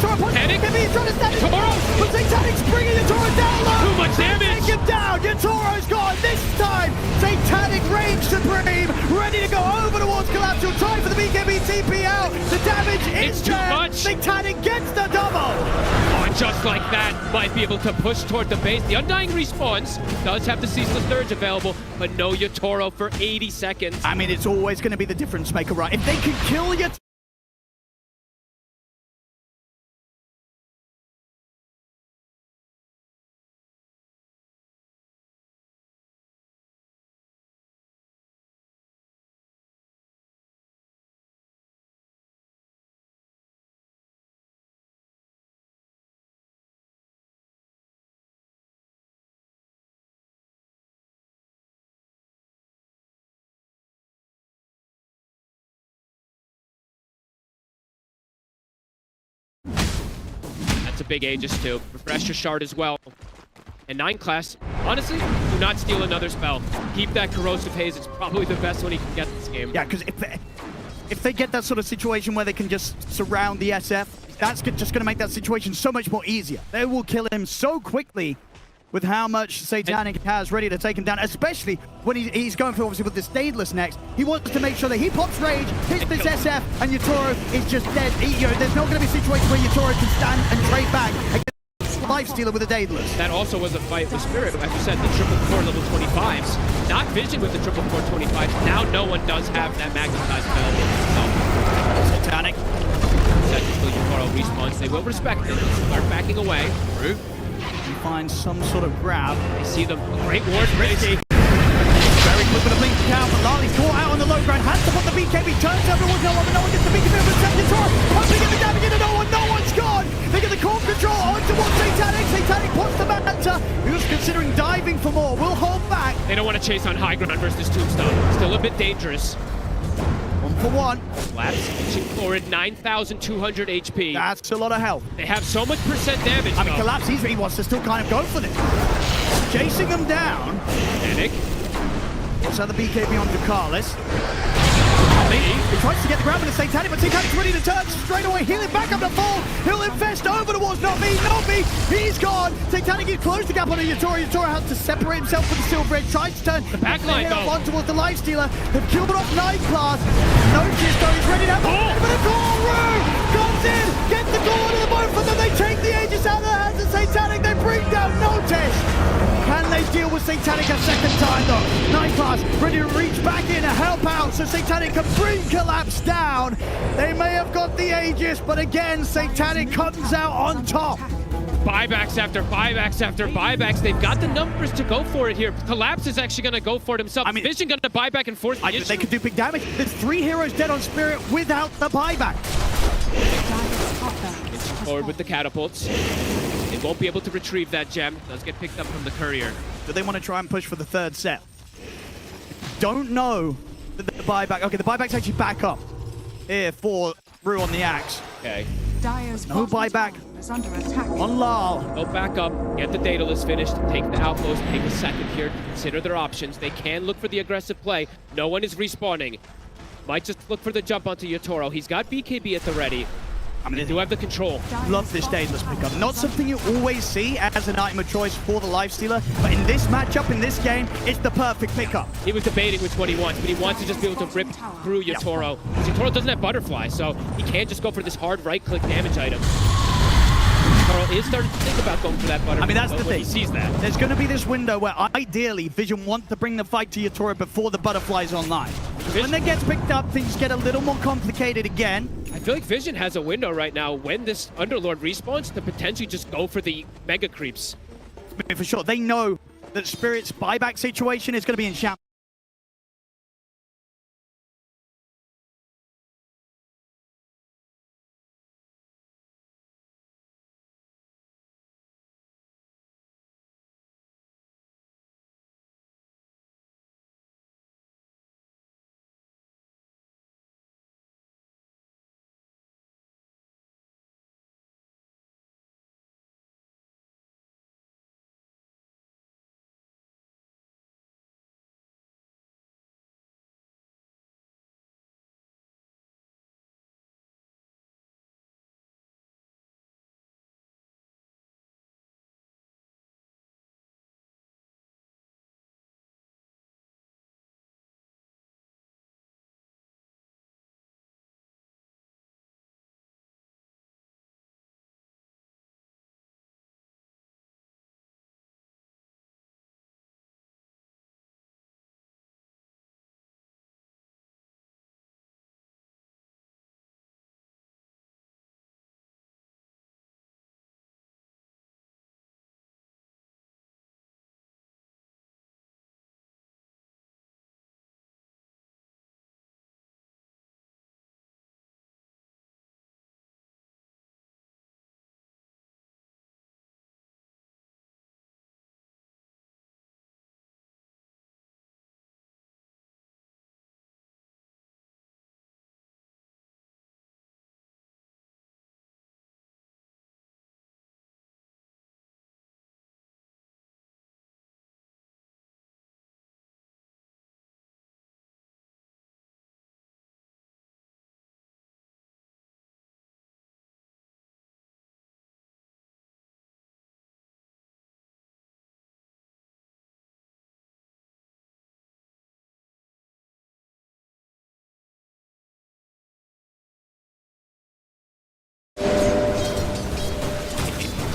Yatoro punches Panic. him, he's trying to stand his Yatoro. ground, but Satanic's bringing Yatoro down low. Too much damage. Take him down. Yatoro's gone. This time, Satanic reigns supreme, ready to go over towards Collapse. He'll try for the BKB TP out. The damage It's is too there. much. Satanic gets the double. Oh, and just like that, might be able to push toward the base. The Undying respawns, does have the Ceaseless Surge available, but no Yatoro for 80 seconds. I mean, it's always going to be the difference maker, right? If they can kill Yatoro, That's a big Aegis too. Refresh your shard as well. And 9 class, honestly, do not steal another spell. Keep that Corrosive Haze. It's probably the best one he can get this game. yeah, because if they get that sort of situation where they can just surround the SF, that's just going to make that situation so much more easier. They will kill him so quickly with how much Satanic has ready to take him down, especially when he's going for, obviously, with this Daedalus next. He wants to make sure that he pops Rage, hits this SF, and Yatoro is just dead. There's not going to be a situation where Yatoro can stand and trade back against Lifestealer with a Daedalus. That also was a fight with Spirit. As you said, the triple core level 25s. Not Vision with the triple core 25s. Now no one does have that magnetize available. Satanic. Until Yatoro respawns, they will respect it. Start backing away. Through. He finds some sort of grab. They see the great ward Risky. Very quick with a blink down, but Lali's caught out on the low ground. Has to put the BKB, turns everyone, no one gets the BKB, but Yatoro hoping to get the damage into no one's gone. They get the core control on towards Satanic. Satanic puts the Manta, who's considering diving for more, will hold back. They don't want to chase on high ground versus Tombstone. Still a bit dangerous. 1-for-1. Collapse inching forward, 9,200 HP. That's a lot of health. They have so much percent damage. I mean, though. Collapse, he wants to still kind of go for this. Chasing them down. Panic. Gets out the BKB on Ducalis. He tries to get the grab on the Satanic, but Satanic's ready to turn straight away. Healing back up to full. He'll infest over towards Not Me. He's gone. Satanic, he's closed the gap on Yatoro. Yatoro has to separate himself from the Silver Edge. Tries to turn The backline, though. on towards the Lifestealer. They've killed off 9 class. Notice, though, he's ready to have but a Guru comes in, gets the goal into the boat, and then they take the Aegis out of the hands of Satanic. They bring down Notice. Can they deal with Satanic a second time, though? 9 class ready to reach back in to help out so Satanic can bring Collapse down. They may have got the Aegis, but again, Satanic comes out on top. Buybacks after buybacks after buybacks. They've got the numbers to go for it here. Collapse is actually going to go for it himself. I mean, Vision going to buy back and forth. They could do big damage. There's 3 heroes dead on Spirit without the buyback. Forward with the catapults. They won't be able to retrieve that gem. Does get picked up from the courier. Do they want to try and push for the 3rd set? Don't know the buyback. Okay, the buyback's actually back up here for Rue on the axe. Okay. No buyback Under attack. on Lal. Go back up, get the Daedalus finished, take the outpost, take a second here to consider their options. They can look for the aggressive play. No one is respawning. Might just look for the jump onto Yatoro. He's got BKB at the ready. I mean, They do have the control. love this Daedalus pickup. Not something you always see as an item of choice for the Lifestealer, but in this matchup, in this game, it's the perfect pickup. He was debating which one he wants, but he wants to just be able to rip through Yatoro. Yatoro doesn't have Butterfly, so he can't just go for this hard right-click damage item. Yatoro is starting to think about going for that Butterfly. I mean, that's the when thing. He sees that. There's going to be this window where ideally Vision wants to bring the fight to Yatoro before the Butterfly's online. When that gets picked up, things get a little more complicated again. I feel like Vision has a window right now when this Underlord respawns to potentially just go for the Mega Creeps. I mean, for sure, they know that Spirit's buyback situation is going to be in shambles.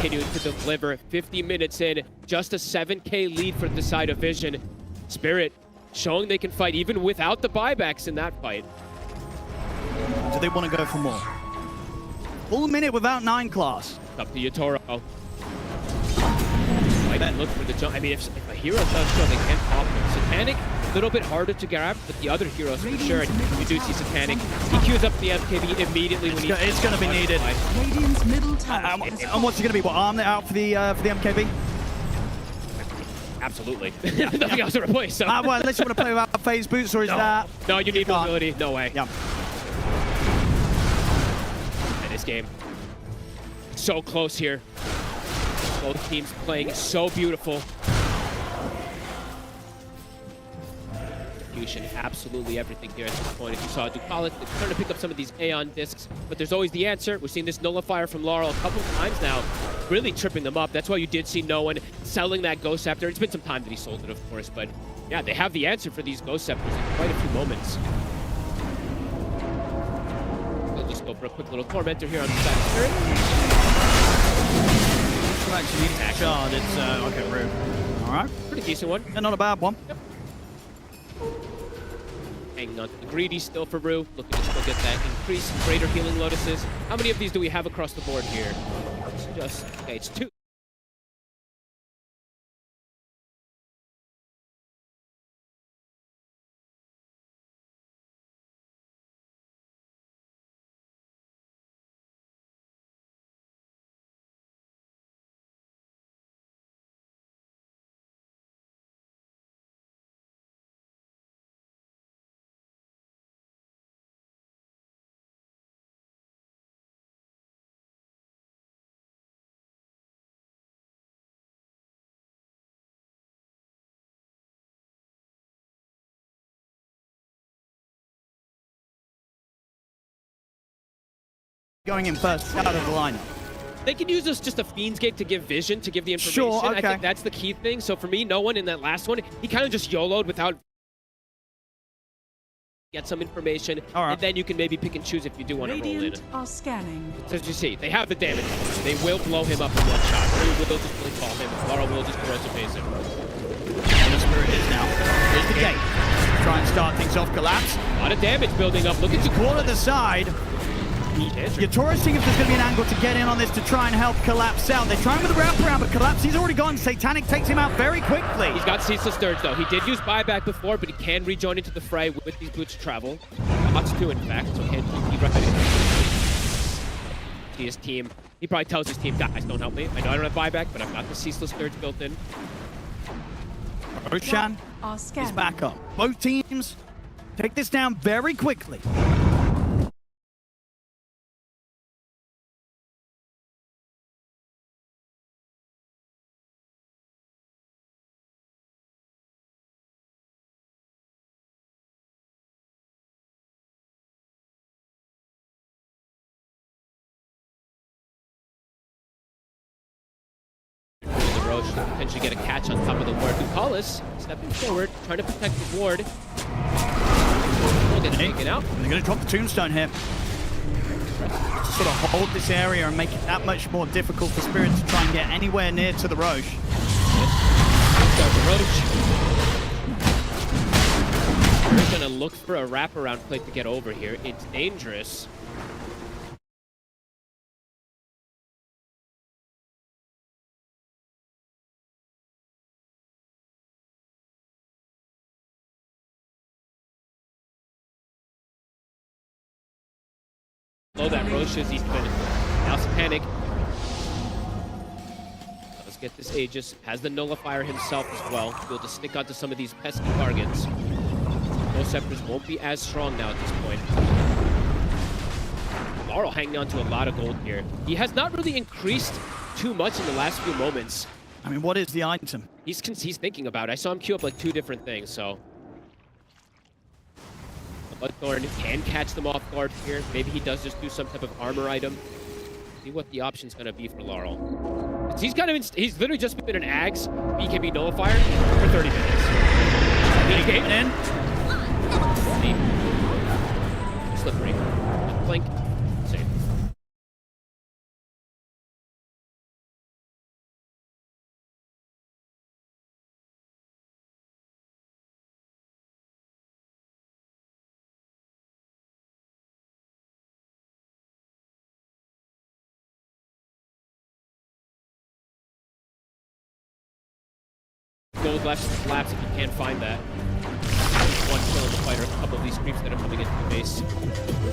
continuing to deliver. 50 minutes in, just a 7K lead for the side of Vision. Spirit showing they can fight even without the buybacks in that fight. Do they want to go for more? Full minute without 9 class. Up to Yatoro. Might look for the jump. I mean, if a hero does show, they can pop him. Satanic, a little bit harder to grab, but the other heroes for sure. You do see Satanic. He queues up the MKB immediately when It's going to be needed. Radiant's middle tower. And what's it going to be? What, arm it out for the MKB? Absolutely. Nothing else to replace. So. Well, unless you want to play without phase boots, or is that? No, you need can't. mobility. No way. Yeah. And this game, so close here. Both teams playing so beautiful. Execution, absolutely everything here at this point. As you saw, Ducalis is trying to pick up some of these Aeon discs, but there's always the answer. We've seen this nullifier from Laurel a couple of times now, really tripping them up. That's why you did see no one selling that Ghost Scepter. It's been some time that he sold it, of course, but yeah, they have the answer for these Ghost Scepters in quite a few moments. They'll just go for a quick little Tormentor here on the side of Spirit. Actually, it's shard. It's okay, rude. All right, pretty decent one. And not a bad one. Yep. Hanging on to the greedy still for Rue, looking to still get that increased greater healing lotuses. How many of these do we have across the board here? It's just okay. It's 2. Going in first out of the lineup. They can use this just a Fiend's Gate to give vision, to give the information. Sure, okay. I think that's the key thing. So for me, no one in that last one, he kind of just YOLO'd without get some information, right. and then you can maybe pick and choose if you do want to roll in. Radiant are scanning. So as you see, they have the damage. They will blow him up in one shot. Rue will just really call him. Laurel will just corrosive phase him. And the Spirit is now. Here's the gate. Try and start things off. Collapse. A lot of damage building up. Look at you. Corner the side. Yatoro's seeing if there's going to be an angle to get in on this to try and help Collapse out. They're trying with the wraparound, but Collapse, he's already gone. Satanic takes him out very quickly. He's got Ceaseless Dirge, though. He did use buyback before, but he can rejoin into the fray with these boots of travel. Lots to do, in fact, so he'll be right back. See his team. He probably tells his team, guys, don't help me. I know I don't have buyback, but I've got the Ceaseless Dirge built in. Roshan is back up. Both teams take this down very quickly. Roche to potentially get a catch on top of the ward. Ducalis stepping forward, trying to protect the ward. Will get taken out. They're going to drop the tombstone here. To sort of hold this area and make it that much more difficult for Spirit to try and get anywhere near to the Roche. Start the Roche. We're going to look for a wraparound play to get over here. It's dangerous. Below that Roche's, he's been now Satanic. Let's get this Aegis. Has the nullifier himself as well. Be able to stick onto some of these pesky targets. Those scepters won't be as strong now at this point. Laurel hanging on to a lot of gold here. He has not really increased too much in the last few moments. I mean, what is the item? He's thinking about it. I saw him queue up like 2 different things, so. Bloodthorn can catch them off guard here. Maybe he does just do some type of armor item. See what the option's going to be for Laurel. He's literally just been an Ags BKB nullifier for 30 minutes. Game in. Slippery. Blink. gold laps if you can't find that. One kill in the fight, or a couple of these creeps that are coming into the base.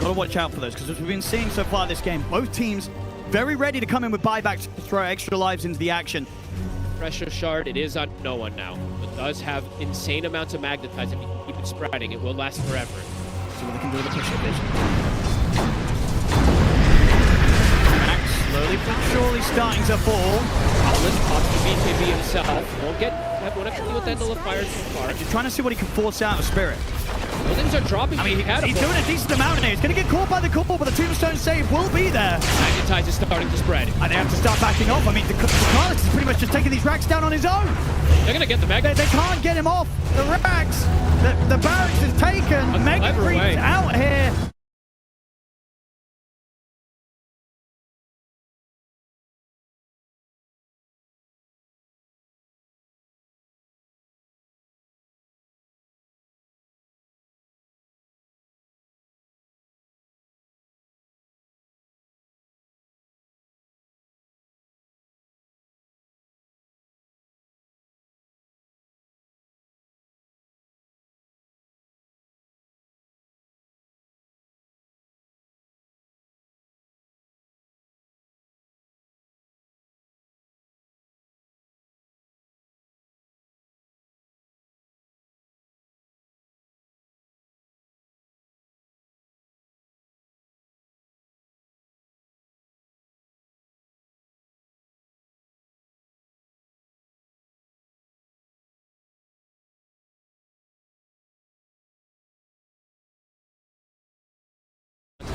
Gotta watch out for those, because as we've been seeing so far this game, both teams very ready to come in with buybacks to throw extra lives into the action. Pressure shard, it is on no one now. It does have insane amounts of magnetize. If you can keep it spreading, it will last forever. See what they can do with the push vision. Max slowly but surely starting to fall. Let's pop the BKB himself. Won't have to deal with that nullifier so far. Just trying to see what he can force out of Spirit. Buildings are dropping. I mean, he's doing a decent amount here. He's going to get caught by the core, but the tombstone save will be there. Magnetize is starting to spread. And they have to start backing off. I mean, the Carlos is pretty much just taking these racks down on his own. They're going to get the Magnetize. They can't get him off. The racks, the barracks is taken. Mega Creep's out here.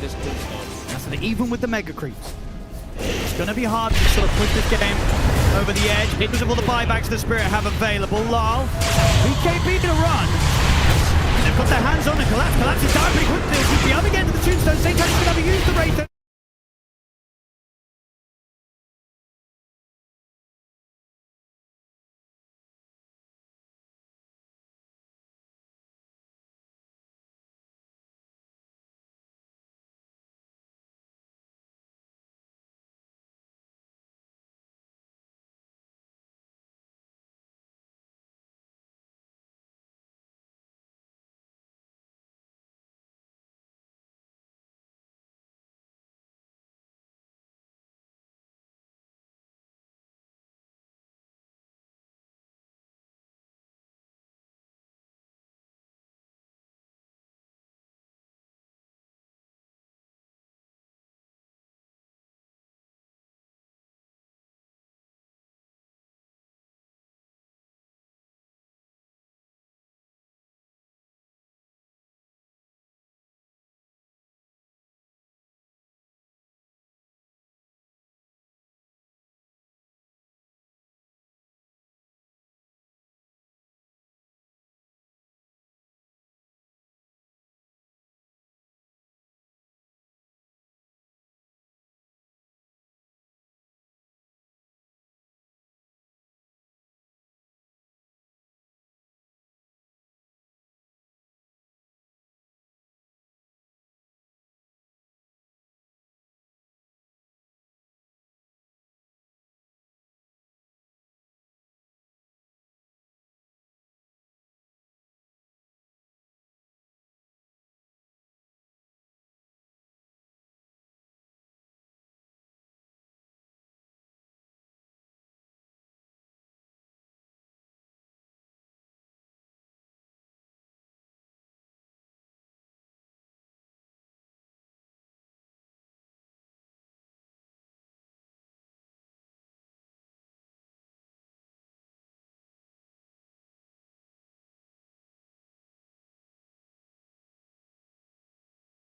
This tombstone. So even with the Mega Creeps, it's going to be hard to sort of push this game over the edge because of all the buybacks the Spirit have available. Lol, BKB to run. They've got their hands on the Collapse. Collapse is down pretty quickly. It's the other end of the tombstone. Satan is going to use the Wraith.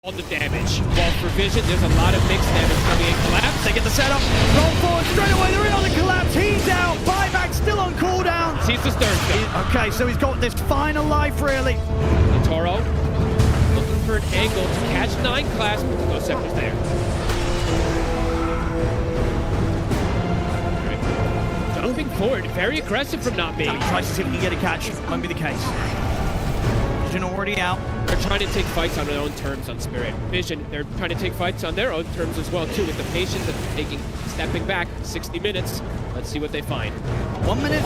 All the damage. Well, for Vision, there's a lot of mixed damage coming in. Collapse, they get the setup. Roll forward straight away. They're in on the Collapse. He's out. Buyback still on cooldown. Sees the stern stuff. Okay, so he's got this final life, really. The Toro looking for an angle to catch 9 class. No Scepter's there. Jumping forward, very aggressive from not being. Tries to see if he can get a catch. Won't be the case. Vision already out. They're trying to take fights on their own terms on Spirit. Vision, they're trying to take fights on their own terms as well, too, with the patience that they're taking, stepping back 60 minutes. Let's see what they find. 1 minute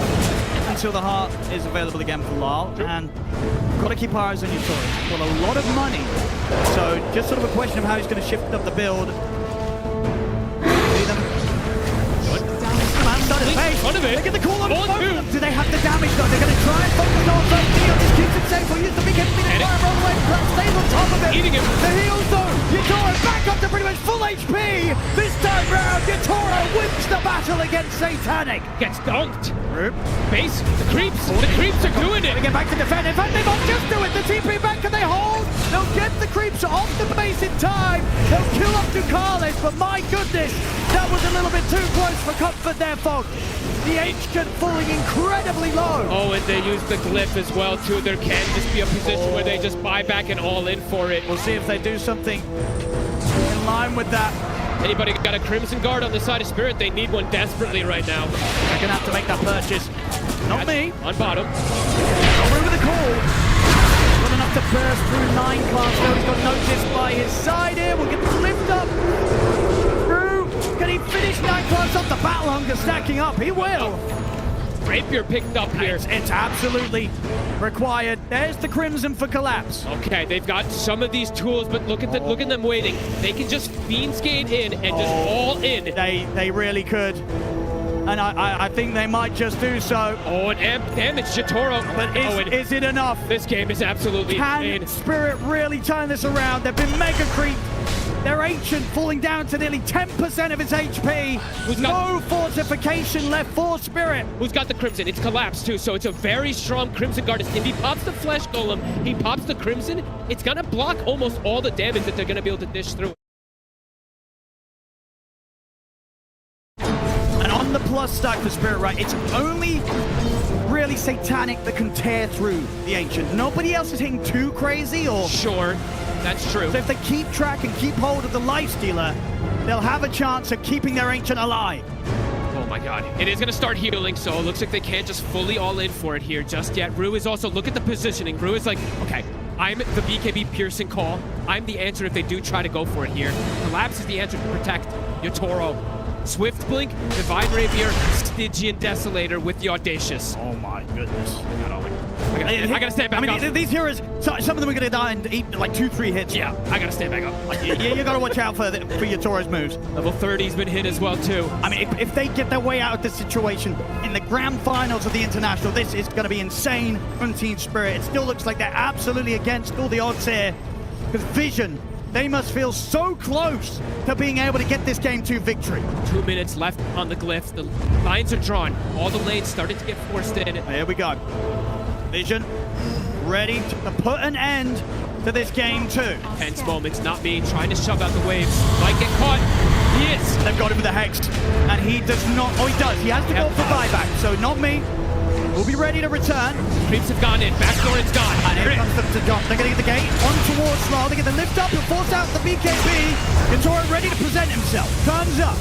until the heart is available again for Lyle, and got to keep our eyes on your Taurus. Got a lot of money, so just sort of a question of how he's going to shift up the build. See them. Look at the call on both of them. Do they have the damage though? They're going to try and focus on both. Neon just keeps it safe. We'll use the big heavy to fire roll away. Plat stays on top of it. Eating him. The heals though. Yatoro back up to pretty much full HP. This time round, Yatoro wins the battle against Satanic. Gets dunked. Base, the creeps are doing it. They get back to defend. In fact, they might just do it. The TP back, can they hold? They'll get the creeps off the base in time. They'll kill up Ducales, but my goodness, that was a little bit too close for comfort there, folks. The Ancient falling incredibly low. Oh, and they use the glyph as well, too. There can just be a position where they just buy back and all in for it. We'll see if they do something in line with that. Anybody got a Crimson Guard on the side of Spirit? They need one desperately right now. They're gonna have to make that purchase. Not me. On bottom. Over the call. Got enough to burst through 9 class. Now he's got noticed by his side here. We'll get the lift up. Can he finish 9 class off? The battle hunger stacking up. He will. Rapier picked up here. It's absolutely required. There's the Crimson for collapse. Okay, they've got some of these tools, but look at them waiting. They can just fiend skate in and just all in. They really could. And I think they might just do so. Oh, and amp damage, Jitoro. But is it enough? This game is absolutely insane. Can Spirit really turn this around? They've been mega creeped. They're Ancient falling down to nearly 10% of its HP. No fortification left for Spirit. Who's got the Crimson? It's collapsed too, so it's a very strong Crimson Guard. If he pops the Flesh Golem, he pops the Crimson, it's gonna block almost all the damage that they're gonna be able to dish through. And on the plus stack for Spirit, right, it's only really Satanic that can tear through the Ancient. Nobody else is hitting too crazy or... Sure. That's true. So if they keep track and keep hold of the Lifestealer, they'll have a chance of keeping their Ancient alive. Oh my god. It is going to start healing, so it looks like they can't just fully all in for it here just yet. Rue is also, look at the positioning. Rue is like, okay, I'm the BKB piercing call. I'm the answer if they do try to go for it here. Collapse is the answer to protect Yatoro. Swift Blink, Divine Rapier, Stygian Desolator with the Audacious. Oh my goodness. I gotta stand back up. These heroes, some of them are gonna die and eat like 2-3 hits. Yeah, I gotta stand back up. You gotta watch out for Yatoro's moves. Level 30's been hit as well too. I mean, if they get their way out of this situation in the grand finals of the International, this is gonna be insane from Team Spirit. It still looks like they're absolutely against all the odds here. Because Vision, they must feel so close to being able to get this game to victory. 2 minutes left on the glyph. The lines are drawn. All the lanes started to get forced in. Here we go. Vision, ready to put an end to this game too. Tense moments, not me, trying to shove out the waves. Might get caught. He is. They've got him with the Hex, and he does not, oh he does, he has to go for buyback, so not me. We'll be ready to return. Creeps have gone in, backdoor is gone. And here comes them to jump. They're gonna get the gate on towards Slow. They get the lift up and force out the BKB. Yatoro ready to present himself. Turns up.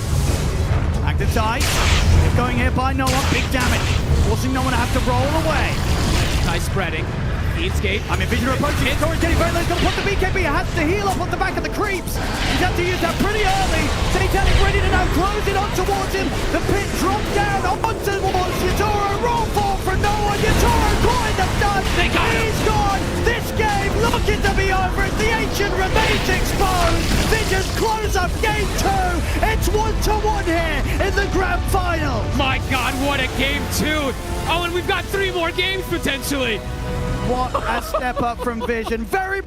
Active tie. Going here by Noah, big damage. Forcing Noah to have to roll away. Tie spreading. Skate. I mean, Vision approaching. Yatoro's getting very low. He's gonna put the BKB. He has to heal up on the back of the creeps. He's had to use that pretty early. Satanic ready to now close it on towards him. The pit dropped down on towards Yatoro. Roll forward for Noah. Yatoro caught the stun. He's gone. This game looking to be over as the Ancient remains exposed. Vision's close up game 2. It's 1-1 here in the grand final. My god, what a game 2. Oh, and we've got 3 more games potentially. What a step up from Vision. Very